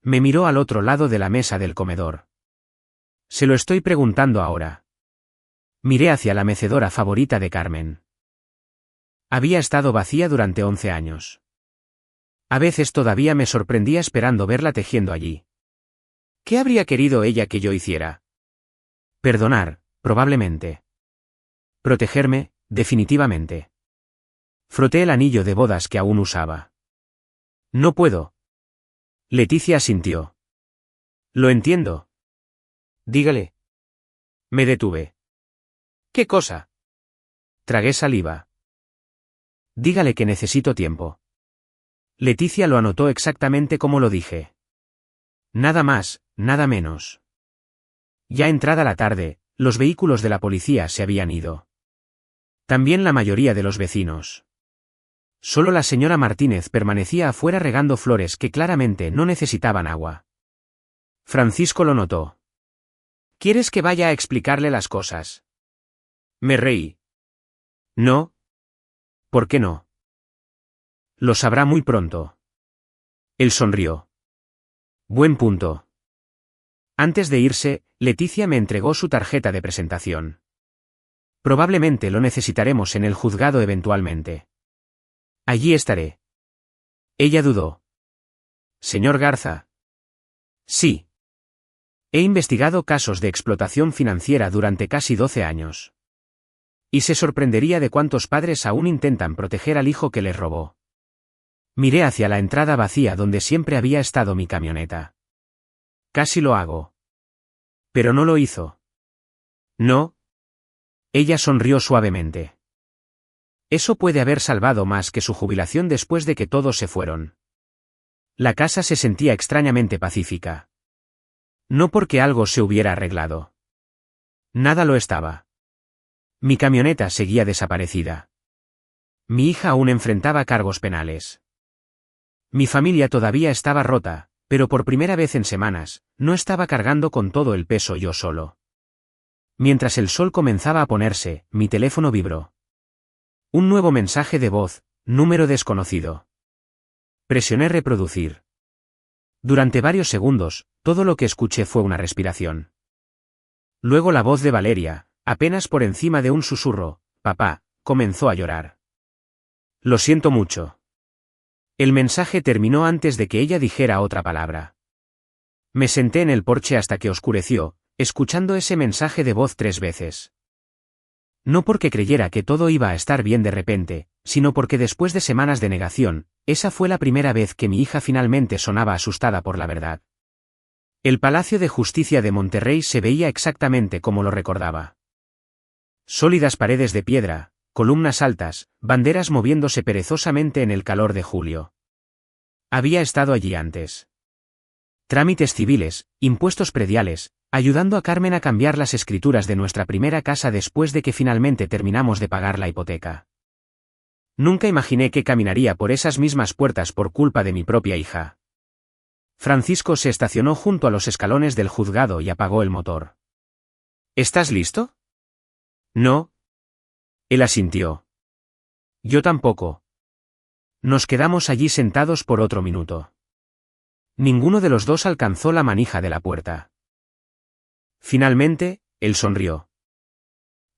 Me miró al otro lado de la mesa del comedor. Se lo estoy preguntando ahora. Miré hacia la mecedora favorita de Carmen. Había estado vacía durante 11 años. A veces todavía me sorprendía esperando verla tejiendo allí. ¿Qué habría querido ella que yo hiciera? Perdonar, probablemente. Protegerme, definitivamente. Froté el anillo de bodas que aún usaba. No puedo. Leticia asintió. Lo entiendo. Dígale. Me detuve. ¿Qué cosa? Tragué saliva. Dígale que necesito tiempo. Leticia lo anotó exactamente como lo dije. Nada más, nada menos. Ya entrada la tarde, los vehículos de la policía se habían ido. También la mayoría de los vecinos. Solo la señora Martínez permanecía afuera regando flores que claramente no necesitaban agua. Francisco lo notó. ¿Quieres que vaya a explicarle las cosas? Me reí. No. ¿Por qué no? Lo sabrá muy pronto. Él sonrió. Buen punto. Antes de irse, Leticia me entregó su tarjeta de presentación. Probablemente lo necesitaremos en el juzgado eventualmente. Allí estaré. Ella dudó. Señor Garza. Sí. He investigado casos de explotación financiera durante casi 12 años. Y se sorprendería de cuántos padres aún intentan proteger al hijo que les robó. Miré hacia la entrada vacía donde siempre había estado mi camioneta. Casi lo hago. Pero no lo hizo. No. Ella sonrió suavemente. Eso puede haber salvado más que su jubilación después de que todos se fueron. La casa se sentía extrañamente pacífica. No porque algo se hubiera arreglado. Nada lo estaba. Mi camioneta seguía desaparecida. Mi hija aún enfrentaba cargos penales. Mi familia todavía estaba rota, pero por primera vez en semanas, no estaba cargando con todo el peso yo solo. Mientras el sol comenzaba a ponerse, mi teléfono vibró. Un nuevo mensaje de voz, número desconocido. Presioné reproducir. Durante varios segundos, todo lo que escuché fue una respiración. Luego la voz de Valeria, apenas por encima de un susurro: papá, comenzó a llorar. Lo siento mucho. El mensaje terminó antes de que ella dijera otra palabra. Me senté en el porche hasta que oscureció, escuchando ese mensaje de voz 3 veces. No porque creyera que todo iba a estar bien de repente, sino porque después de semanas de negación, esa fue la primera vez que mi hija finalmente sonaba asustada por la verdad. El Palacio de Justicia de Monterrey se veía exactamente como lo recordaba. Sólidas paredes de piedra, columnas altas, banderas moviéndose perezosamente en el calor de julio. Había estado allí antes. Trámites civiles, impuestos prediales, ayudando a Carmen a cambiar las escrituras de nuestra primera casa después de que finalmente terminamos de pagar la hipoteca. Nunca imaginé que caminaría por esas mismas puertas por culpa de mi propia hija. Francisco se estacionó junto a los escalones del juzgado y apagó el motor. ¿Estás listo? No. Él asintió. Yo tampoco. Nos quedamos allí sentados por otro minuto. Ninguno de los dos alcanzó la manija de la puerta. Finalmente, él sonrió.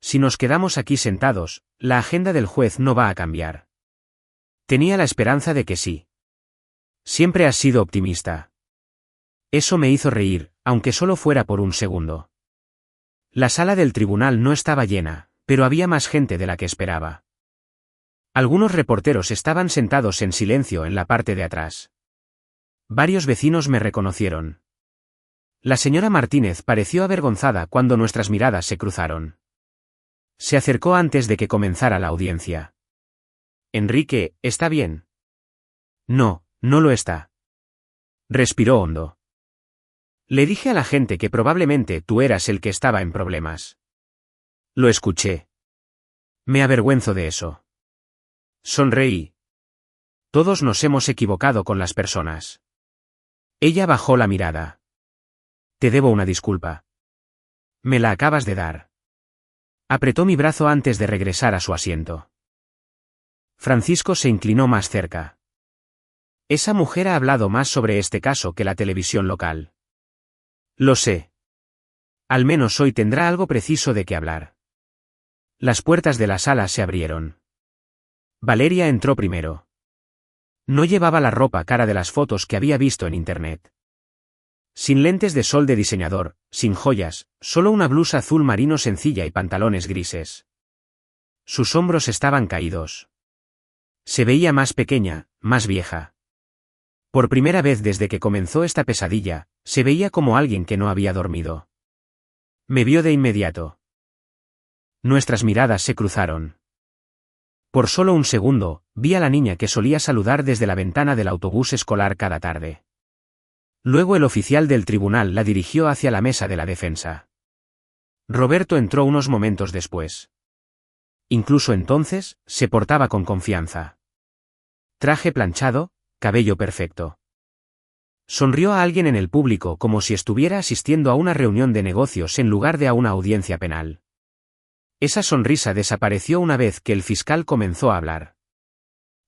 Si nos quedamos aquí sentados, la agenda del juez no va a cambiar. Tenía la esperanza de que sí. Siempre has sido optimista. Eso me hizo reír, aunque solo fuera por un segundo. La sala del tribunal no estaba llena, pero había más gente de la que esperaba. Algunos reporteros estaban sentados en silencio en la parte de atrás. Varios vecinos me reconocieron. La señora Martínez pareció avergonzada cuando nuestras miradas se cruzaron. Se acercó antes de que comenzara la audiencia. Enrique, ¿está bien? No, no lo está. Respiró hondo. Le dije a la gente que probablemente tú eras el que estaba en problemas. Lo escuché. Me avergüenzo de eso. Sonreí. Todos nos hemos equivocado con las personas. Ella bajó la mirada. Te debo una disculpa. Me la acabas de dar. Apretó mi brazo antes de regresar a su asiento. Francisco se inclinó más cerca. Esa mujer ha hablado más sobre este caso que la televisión local. Lo sé. Al menos hoy tendrá algo preciso de qué hablar. Las puertas de la sala se abrieron. Valeria entró primero. No llevaba la ropa cara de las fotos que había visto en internet. Sin lentes de sol de diseñador, sin joyas, solo una blusa azul marino sencilla y pantalones grises. Sus hombros estaban caídos. Se veía más pequeña, más vieja. Por primera vez desde que comenzó esta pesadilla, se veía como alguien que no había dormido. Me vio de inmediato. Nuestras miradas se cruzaron. Por solo un segundo, vi a la niña que solía saludar desde la ventana del autobús escolar cada tarde. Luego el oficial del tribunal la dirigió hacia la mesa de la defensa. Roberto entró unos momentos después. Incluso entonces, se portaba con confianza. Traje planchado, cabello perfecto. Sonrió a alguien en el público como si estuviera asistiendo a una reunión de negocios en lugar de a una audiencia penal. Esa sonrisa desapareció una vez que el fiscal comenzó a hablar.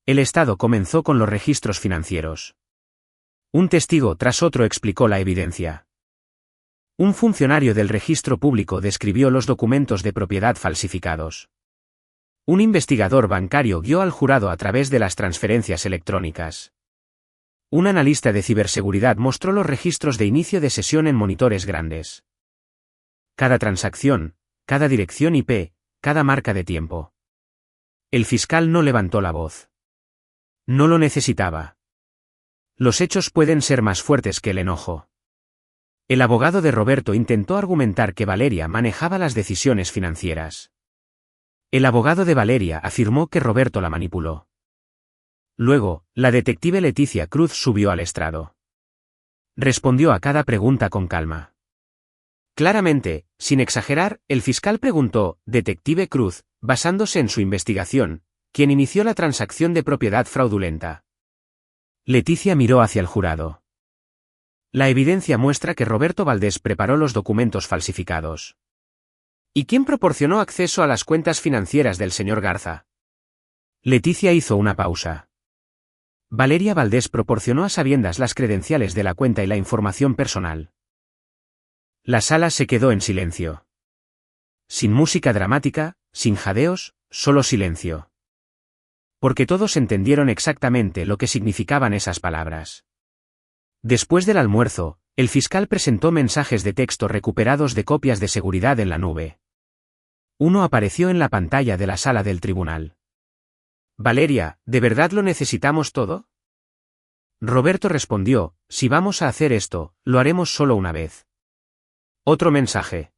El Estado comenzó con los registros financieros. Un testigo tras otro explicó la evidencia. Un funcionario del registro público describió los documentos de propiedad falsificados. Un investigador bancario guió al jurado a través de las transferencias electrónicas. Un analista de ciberseguridad mostró los registros de inicio de sesión en monitores grandes. Cada transacción, cada dirección IP, cada marca de tiempo. El fiscal no levantó la voz. No lo necesitaba. Los hechos pueden ser más fuertes que el enojo. El abogado de Roberto intentó argumentar que Valeria manejaba las decisiones financieras. El abogado de Valeria afirmó que Roberto la manipuló. Luego, la detective Leticia Cruz subió al estrado. Respondió a cada pregunta con calma. Claramente, sin exagerar, el fiscal preguntó, «Detective Cruz, basándose en su investigación, ¿quién inició la transacción de propiedad fraudulenta?» Leticia miró hacia el jurado. La evidencia muestra que Roberto Valdés preparó los documentos falsificados. ¿Y quién proporcionó acceso a las cuentas financieras del señor Garza? Leticia hizo una pausa. Valeria Valdés proporcionó a sabiendas las credenciales de la cuenta y la información personal. La sala se quedó en silencio. Sin música dramática, sin jadeos, solo silencio. Porque todos entendieron exactamente lo que significaban esas palabras. Después del almuerzo, el fiscal presentó mensajes de texto recuperados de copias de seguridad en la nube. Uno apareció en la pantalla de la sala del tribunal. «Valeria, ¿de verdad lo necesitamos todo?» Roberto respondió, «Si vamos a hacer esto, lo haremos solo una vez». Otro mensaje.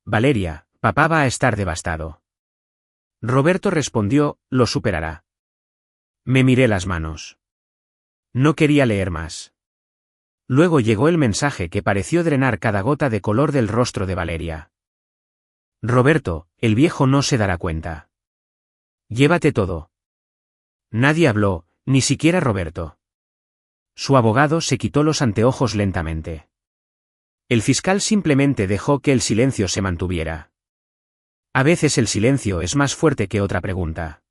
«Valeria, papá va a estar devastado». Roberto respondió, «Lo superará». Me miré las manos. No quería leer más. Luego llegó el mensaje que pareció drenar cada gota de color del rostro de Valeria. «Roberto, el viejo no se dará cuenta. Llévate todo». Nadie habló, ni siquiera Roberto. Su abogado se quitó los anteojos lentamente. El fiscal simplemente dejó que el silencio se mantuviera. A veces el silencio es más fuerte que otra pregunta.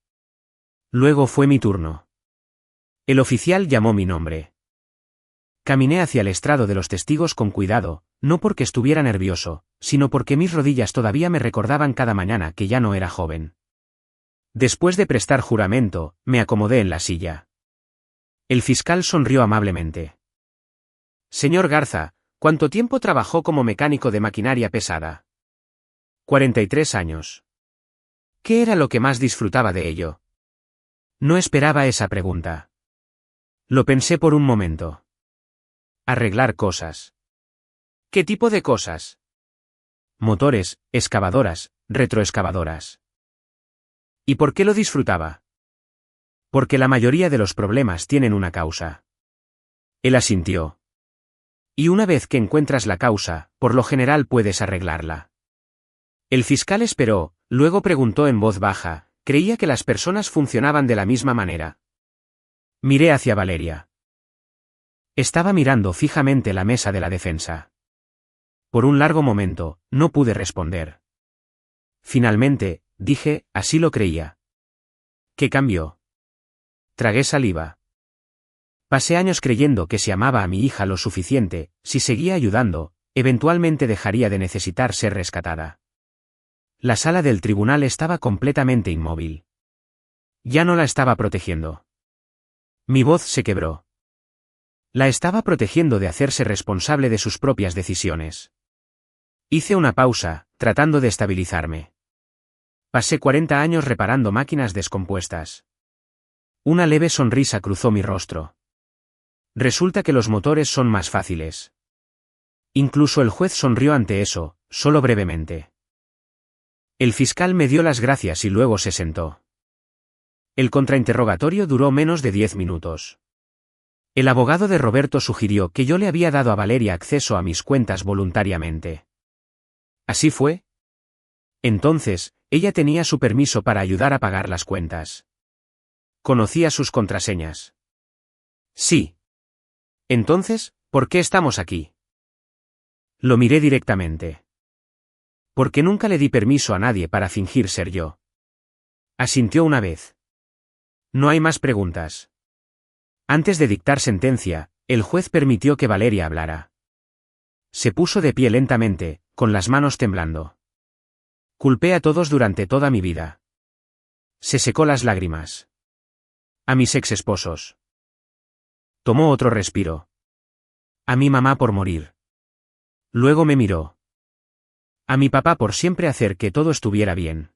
Luego fue mi turno. El oficial llamó mi nombre. Caminé hacia el estrado de los testigos con cuidado, no porque estuviera nervioso, sino porque mis rodillas todavía me recordaban cada mañana que ya no era joven. Después de prestar juramento, me acomodé en la silla. El fiscal sonrió amablemente. «Señor Garza, ¿cuánto tiempo trabajó como mecánico de maquinaria pesada?» 43 años. ¿Qué era lo que más disfrutaba de ello? No esperaba esa pregunta. Lo pensé por un momento. Arreglar cosas. ¿Qué tipo de cosas? Motores, excavadoras, retroexcavadoras. ¿Y por qué lo disfrutaba? Porque la mayoría de los problemas tienen una causa. Él asintió. Y una vez que encuentras la causa, por lo general puedes arreglarla. El fiscal esperó, luego preguntó en voz baja, ¿creía que las personas funcionaban de la misma manera? Miré hacia Valeria. Estaba mirando fijamente la mesa de la defensa. Por un largo momento, no pude responder. Finalmente, dije, así lo creía. ¿Qué cambió? Tragué saliva. Pasé años creyendo que si amaba a mi hija lo suficiente, si seguía ayudando, eventualmente dejaría de necesitar ser rescatada. La sala del tribunal estaba completamente inmóvil. Ya no la estaba protegiendo. Mi voz se quebró. La estaba protegiendo de hacerse responsable de sus propias decisiones. Hice una pausa, tratando de estabilizarme. Pasé 40 años reparando máquinas descompuestas. Una leve sonrisa cruzó mi rostro. Resulta que los motores son más fáciles. Incluso el juez sonrió ante eso, solo brevemente. El fiscal me dio las gracias y luego se sentó. El contrainterrogatorio duró menos de 10 minutos. El abogado de Roberto sugirió que yo le había dado a Valeria acceso a mis cuentas voluntariamente. ¿Así fue? Entonces, ella tenía su permiso para ayudar a pagar las cuentas. ¿Conocía sus contraseñas? Sí. Entonces, ¿por qué estamos aquí? Lo miré directamente. Porque nunca le di permiso a nadie para fingir ser yo. Asintió una vez. No hay más preguntas. Antes de dictar sentencia, el juez permitió que Valeria hablara. Se puso de pie lentamente, con las manos temblando. Culpé a todos durante toda mi vida. Se secó las lágrimas. A mis exesposos. Tomó otro respiro. A mi mamá por morir. Luego me miró. A mi papá por siempre hacer que todo estuviera bien.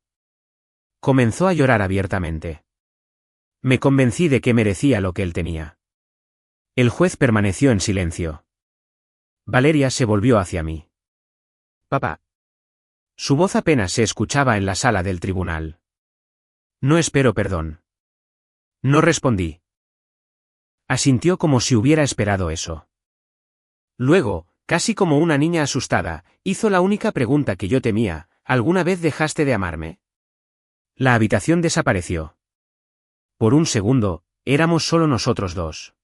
Comenzó a llorar abiertamente. Me convencí de que merecía lo que él tenía. El juez permaneció en silencio. Valeria se volvió hacia mí. Papá. Su voz apenas se escuchaba en la sala del tribunal. No espero perdón. No respondí. Asintió como si hubiera esperado eso. Luego, casi como una niña asustada, hizo la única pregunta que yo temía: ¿alguna vez dejaste de amarme? La habitación desapareció. Por un segundo, éramos solo nosotros dos.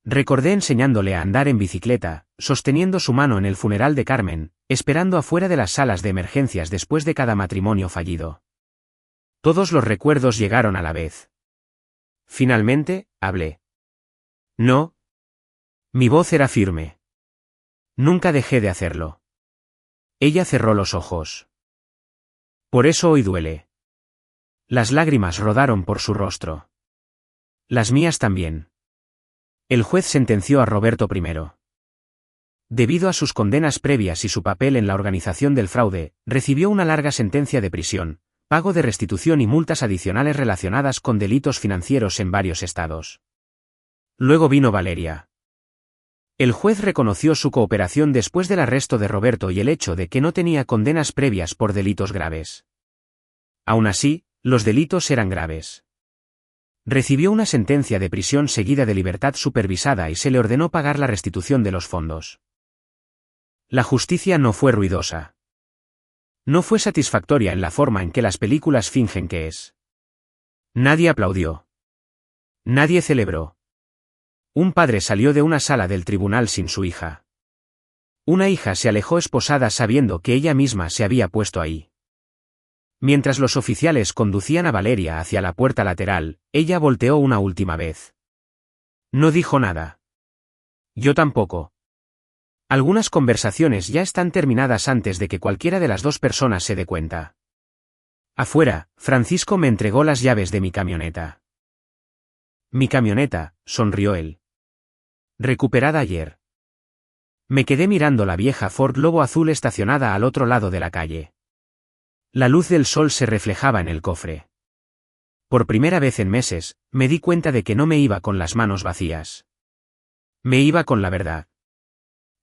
Recordé enseñándole a andar en bicicleta, sosteniendo su mano en el funeral de Carmen, esperando afuera de las salas de emergencias después de cada matrimonio fallido. Todos los recuerdos llegaron a la vez. Finalmente, hablé. No. Mi voz era firme. Nunca dejé de hacerlo. Ella cerró los ojos. Por eso hoy duele. Las lágrimas rodaron por su rostro. Las mías también. El juez sentenció a Roberto I. Debido a sus condenas previas y su papel en la organización del fraude, recibió una larga sentencia de prisión, pago de restitución y multas adicionales relacionadas con delitos financieros en varios estados. Luego vino Valeria. El juez reconoció su cooperación después del arresto de Roberto y el hecho de que no tenía condenas previas por delitos graves. Aún así, los delitos eran graves. Recibió una sentencia de prisión seguida de libertad supervisada y se le ordenó pagar la restitución de los fondos. La justicia no fue ruidosa. No fue satisfactoria en la forma en que las películas fingen que es. Nadie aplaudió. Nadie celebró. Un padre salió de una sala del tribunal sin su hija. Una hija se alejó esposada sabiendo que ella misma se había puesto ahí. Mientras los oficiales conducían a Valeria hacia la puerta lateral, ella volteó una última vez. No dijo nada. Yo tampoco. Algunas conversaciones ya están terminadas antes de que cualquiera de las dos personas se dé cuenta. Afuera, Francisco me entregó las llaves de mi camioneta. Mi camioneta, sonrió él. Recuperada ayer. Me quedé mirando la vieja Ford Lobo azul estacionada al otro lado de la calle. La luz del sol se reflejaba en el cofre. Por primera vez en meses, me di cuenta de que no me iba con las manos vacías. Me iba con la verdad.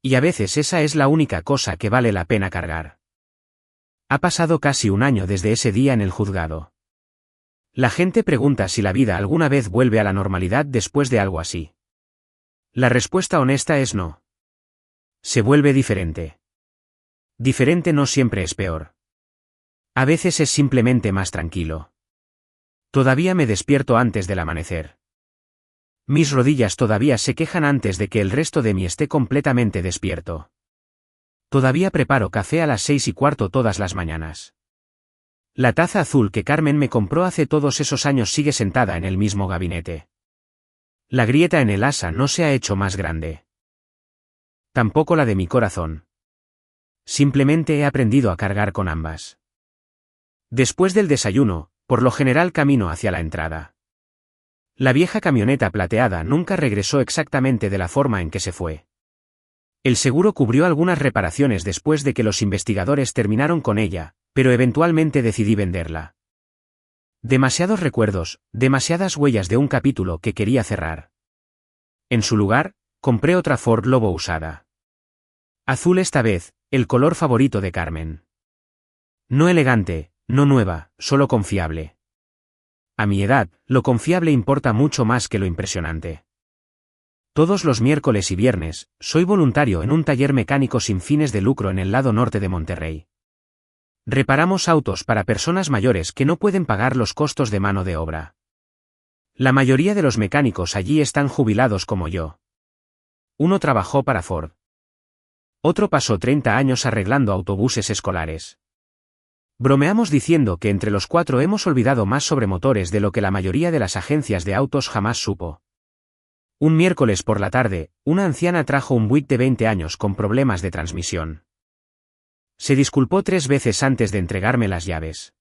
Y a veces esa es la única cosa que vale la pena cargar. Ha pasado casi un año desde ese día en el juzgado. La gente pregunta si la vida alguna vez vuelve a la normalidad después de algo así. La respuesta honesta es no. Se vuelve diferente. Diferente no siempre es peor. A veces es simplemente más tranquilo. Todavía me despierto antes del amanecer. Mis rodillas todavía se quejan antes de que el resto de mí esté completamente despierto. Todavía preparo café a las 6:15 todas las mañanas. La taza azul que Carmen me compró hace todos esos años sigue sentada en el mismo gabinete. La grieta en el asa no se ha hecho más grande. Tampoco la de mi corazón. Simplemente he aprendido a cargar con ambas. Después del desayuno, por lo general camino hacia la entrada. La vieja camioneta plateada nunca regresó exactamente de la forma en que se fue. El seguro cubrió algunas reparaciones después de que los investigadores terminaron con ella, pero eventualmente decidí venderla. Demasiados recuerdos, demasiadas huellas de un capítulo que quería cerrar. En su lugar, compré otra Ford Lobo usada. Azul esta vez, el color favorito de Carmen. No elegante, no nueva, solo confiable. A mi edad, lo confiable importa mucho más que lo impresionante. Todos los miércoles y viernes, soy voluntario en un taller mecánico sin fines de lucro en el lado norte de Monterrey. Reparamos autos para personas mayores que no pueden pagar los costos de mano de obra. La mayoría de los mecánicos allí están jubilados como yo. Uno trabajó para Ford. Otro pasó 30 años arreglando autobuses escolares. Bromeamos diciendo que entre los 4 hemos olvidado más sobre motores de lo que la mayoría de las agencias de autos jamás supo. Un miércoles por la tarde, una anciana trajo un Buick de 20 años con problemas de transmisión. Se disculpó 3 veces antes de entregarme las llaves.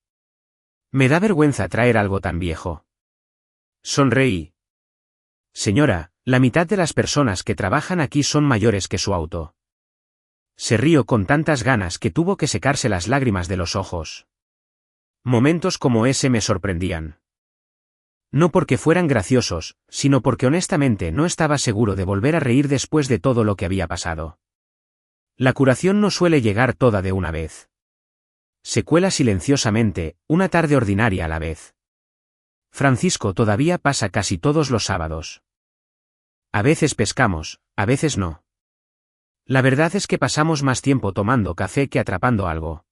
Me da vergüenza traer algo tan viejo. Sonreí. Señora, la mitad de las personas que trabajan aquí son mayores que su auto. Se rió con tantas ganas que tuvo que secarse las lágrimas de los ojos. Momentos como ese me sorprendían. No porque fueran graciosos, sino porque honestamente no estaba seguro de volver a reír después de todo lo que había pasado. La curación no suele llegar toda de una vez. Se cuela silenciosamente, una tarde ordinaria a la vez. Francisco todavía pasa casi todos los sábados. A veces pescamos, a veces no. La verdad es que pasamos más tiempo tomando café que atrapando algo.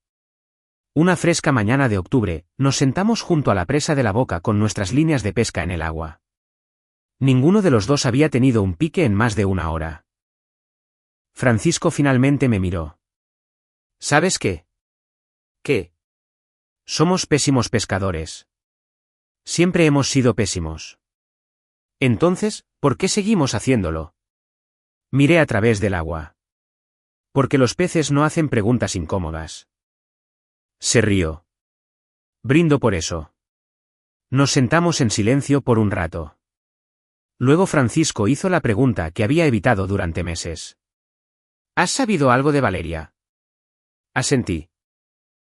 Una fresca mañana de octubre, nos sentamos junto a la presa de la Boca con nuestras líneas de pesca en el agua. Ninguno de los dos había tenido un pique en más de una hora. Francisco finalmente me miró. ¿Sabes qué? ¿Qué? Somos pésimos pescadores. Siempre hemos sido pésimos. Entonces, ¿por qué seguimos haciéndolo? Miré a través del agua. Porque los peces no hacen preguntas incómodas. Se rió. Brindo por eso. Nos sentamos en silencio por un rato. Luego Francisco hizo la pregunta que había evitado durante meses. ¿Has sabido algo de Valeria? Asentí.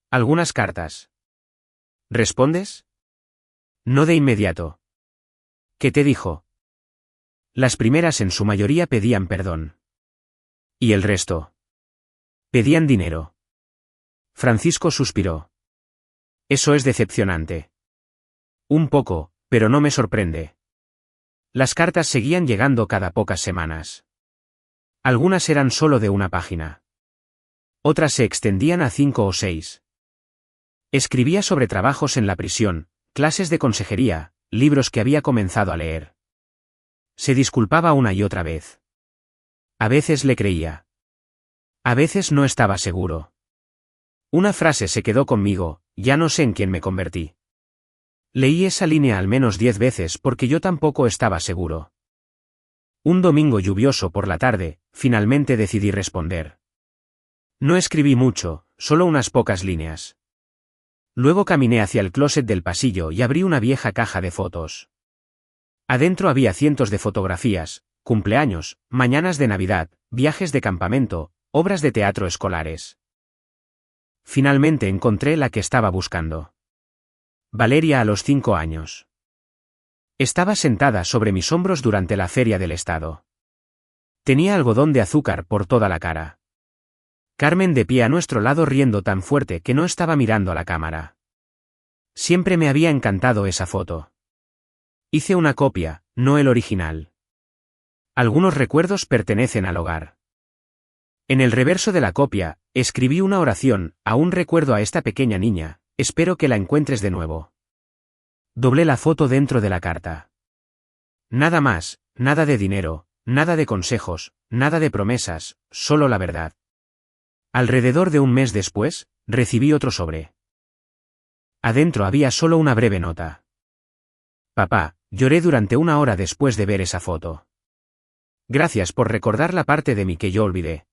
Algunas cartas. ¿Respondes? No de inmediato. ¿Qué te dijo? Las primeras en su mayoría pedían perdón. ¿Y el resto? Pedían dinero. Francisco suspiró. Eso es decepcionante. Un poco, pero no me sorprende. Las cartas seguían llegando cada pocas semanas. Algunas eran solo de una página. Otras se extendían a 5 o 6. Escribía sobre trabajos en la prisión, clases de consejería, libros que había comenzado a leer. Se disculpaba una y otra vez. A veces le creía. A veces no estaba seguro. Una frase se quedó conmigo, ya no sé en quién me convertí. Leí esa línea al menos 10 veces porque yo tampoco estaba seguro. Un domingo lluvioso por la tarde, finalmente decidí responder. No escribí mucho, solo unas pocas líneas. Luego caminé hacia el closet del pasillo y abrí una vieja caja de fotos. Adentro había cientos de fotografías, cumpleaños, mañanas de Navidad, viajes de campamento, obras de teatro escolares. Finalmente encontré la que estaba buscando. Valeria a los 5 años. Estaba sentada sobre mis hombros durante la feria del estado. Tenía algodón de azúcar por toda la cara. Carmen de pie a nuestro lado riendo tan fuerte que no estaba mirando a la cámara. Siempre me había encantado esa foto. Hice una copia, no el original. Algunos recuerdos pertenecen al hogar. En el reverso de la copia, escribí una oración, aún recuerdo a esta pequeña niña, espero que la encuentres de nuevo. Doblé la foto dentro de la carta. Nada más, nada de dinero, nada de consejos, nada de promesas, solo la verdad. Alrededor de un mes después, recibí otro sobre. Adentro había solo una breve nota. Papá, lloré durante 1 hora después de ver esa foto. Gracias por recordar la parte de mí que yo olvidé.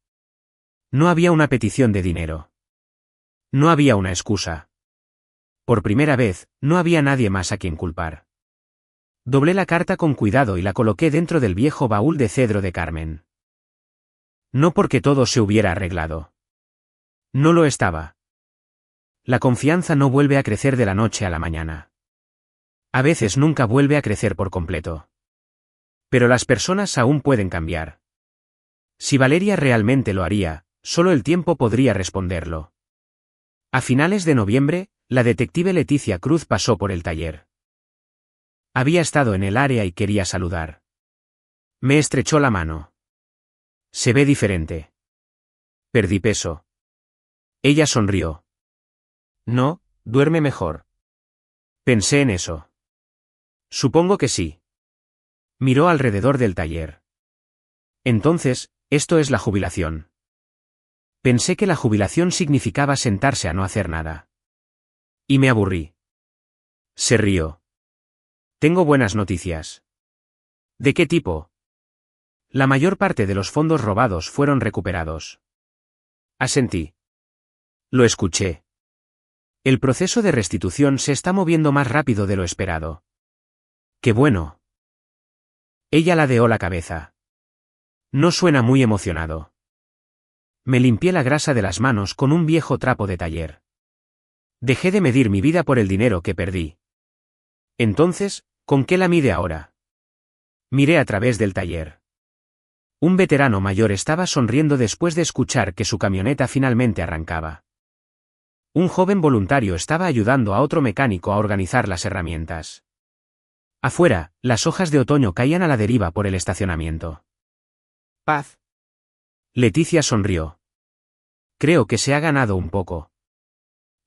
No había una petición de dinero. No había una excusa. Por primera vez, no había nadie más a quien culpar. Doblé la carta con cuidado y la coloqué dentro del viejo baúl de cedro de Carmen. No porque todo se hubiera arreglado. No lo estaba. La confianza no vuelve a crecer de la noche a la mañana. A veces nunca vuelve a crecer por completo. Pero las personas aún pueden cambiar. Si Valeria realmente lo haría, solo el tiempo podría responderlo. A finales de noviembre, la detective Leticia Cruz pasó por el taller. Había estado en el área y quería saludar. Me estrechó la mano. Se ve diferente. Perdí peso. Ella sonrió. No, duerme mejor. Pensé en eso. Supongo que sí. Miró alrededor del taller. Entonces, esto es la jubilación. Pensé que la jubilación significaba sentarse a no hacer nada. Y me aburrí. Se rió. Tengo buenas noticias. ¿De qué tipo? La mayor parte de los fondos robados fueron recuperados. Asentí. Lo escuché. El proceso de restitución se está moviendo más rápido de lo esperado. ¡Qué bueno! Ella ladeó la cabeza. No suena muy emocionado. Me limpié la grasa de las manos con un viejo trapo de taller. Dejé de medir mi vida por el dinero que perdí. Entonces, ¿con qué la mide ahora? Miré a través del taller. Un veterano mayor estaba sonriendo después de escuchar que su camioneta finalmente arrancaba. Un joven voluntario estaba ayudando a otro mecánico a organizar las herramientas. Afuera, las hojas de otoño caían a la deriva por el estacionamiento. Paz. Leticia sonrió. Creo que se ha ganado un poco.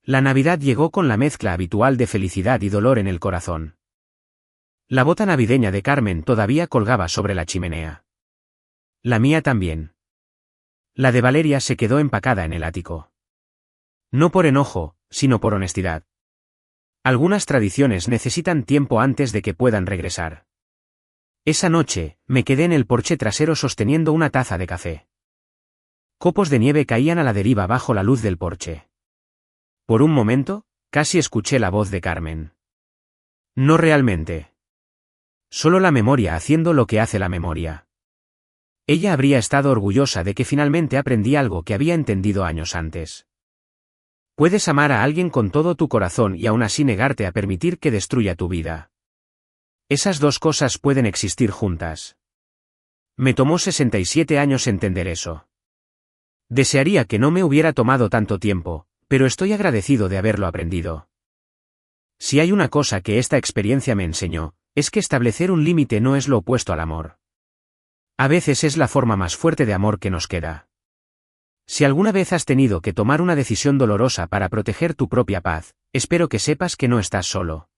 La Navidad llegó con la mezcla habitual de felicidad y dolor en el corazón. La bota navideña de Carmen todavía colgaba sobre la chimenea. La mía también. La de Valeria se quedó empacada en el ático. No por enojo, sino por honestidad. Algunas tradiciones necesitan tiempo antes de que puedan regresar. Esa noche, me quedé en el porche trasero sosteniendo una taza de café. Copos de nieve caían a la deriva bajo la luz del porche. Por un momento, casi escuché la voz de Carmen. No realmente. Solo la memoria haciendo lo que hace la memoria. Ella habría estado orgullosa de que finalmente aprendí algo que había entendido años antes. Puedes amar a alguien con todo tu corazón y aún así negarte a permitir que destruya tu vida. Esas dos cosas pueden existir juntas. Me tomó 67 años entender eso. Desearía que no me hubiera tomado tanto tiempo, pero estoy agradecido de haberlo aprendido. Si hay una cosa que esta experiencia me enseñó, es que establecer un límite no es lo opuesto al amor. A veces es la forma más fuerte de amor que nos queda. Si alguna vez has tenido que tomar una decisión dolorosa para proteger tu propia paz, espero que sepas que no estás solo.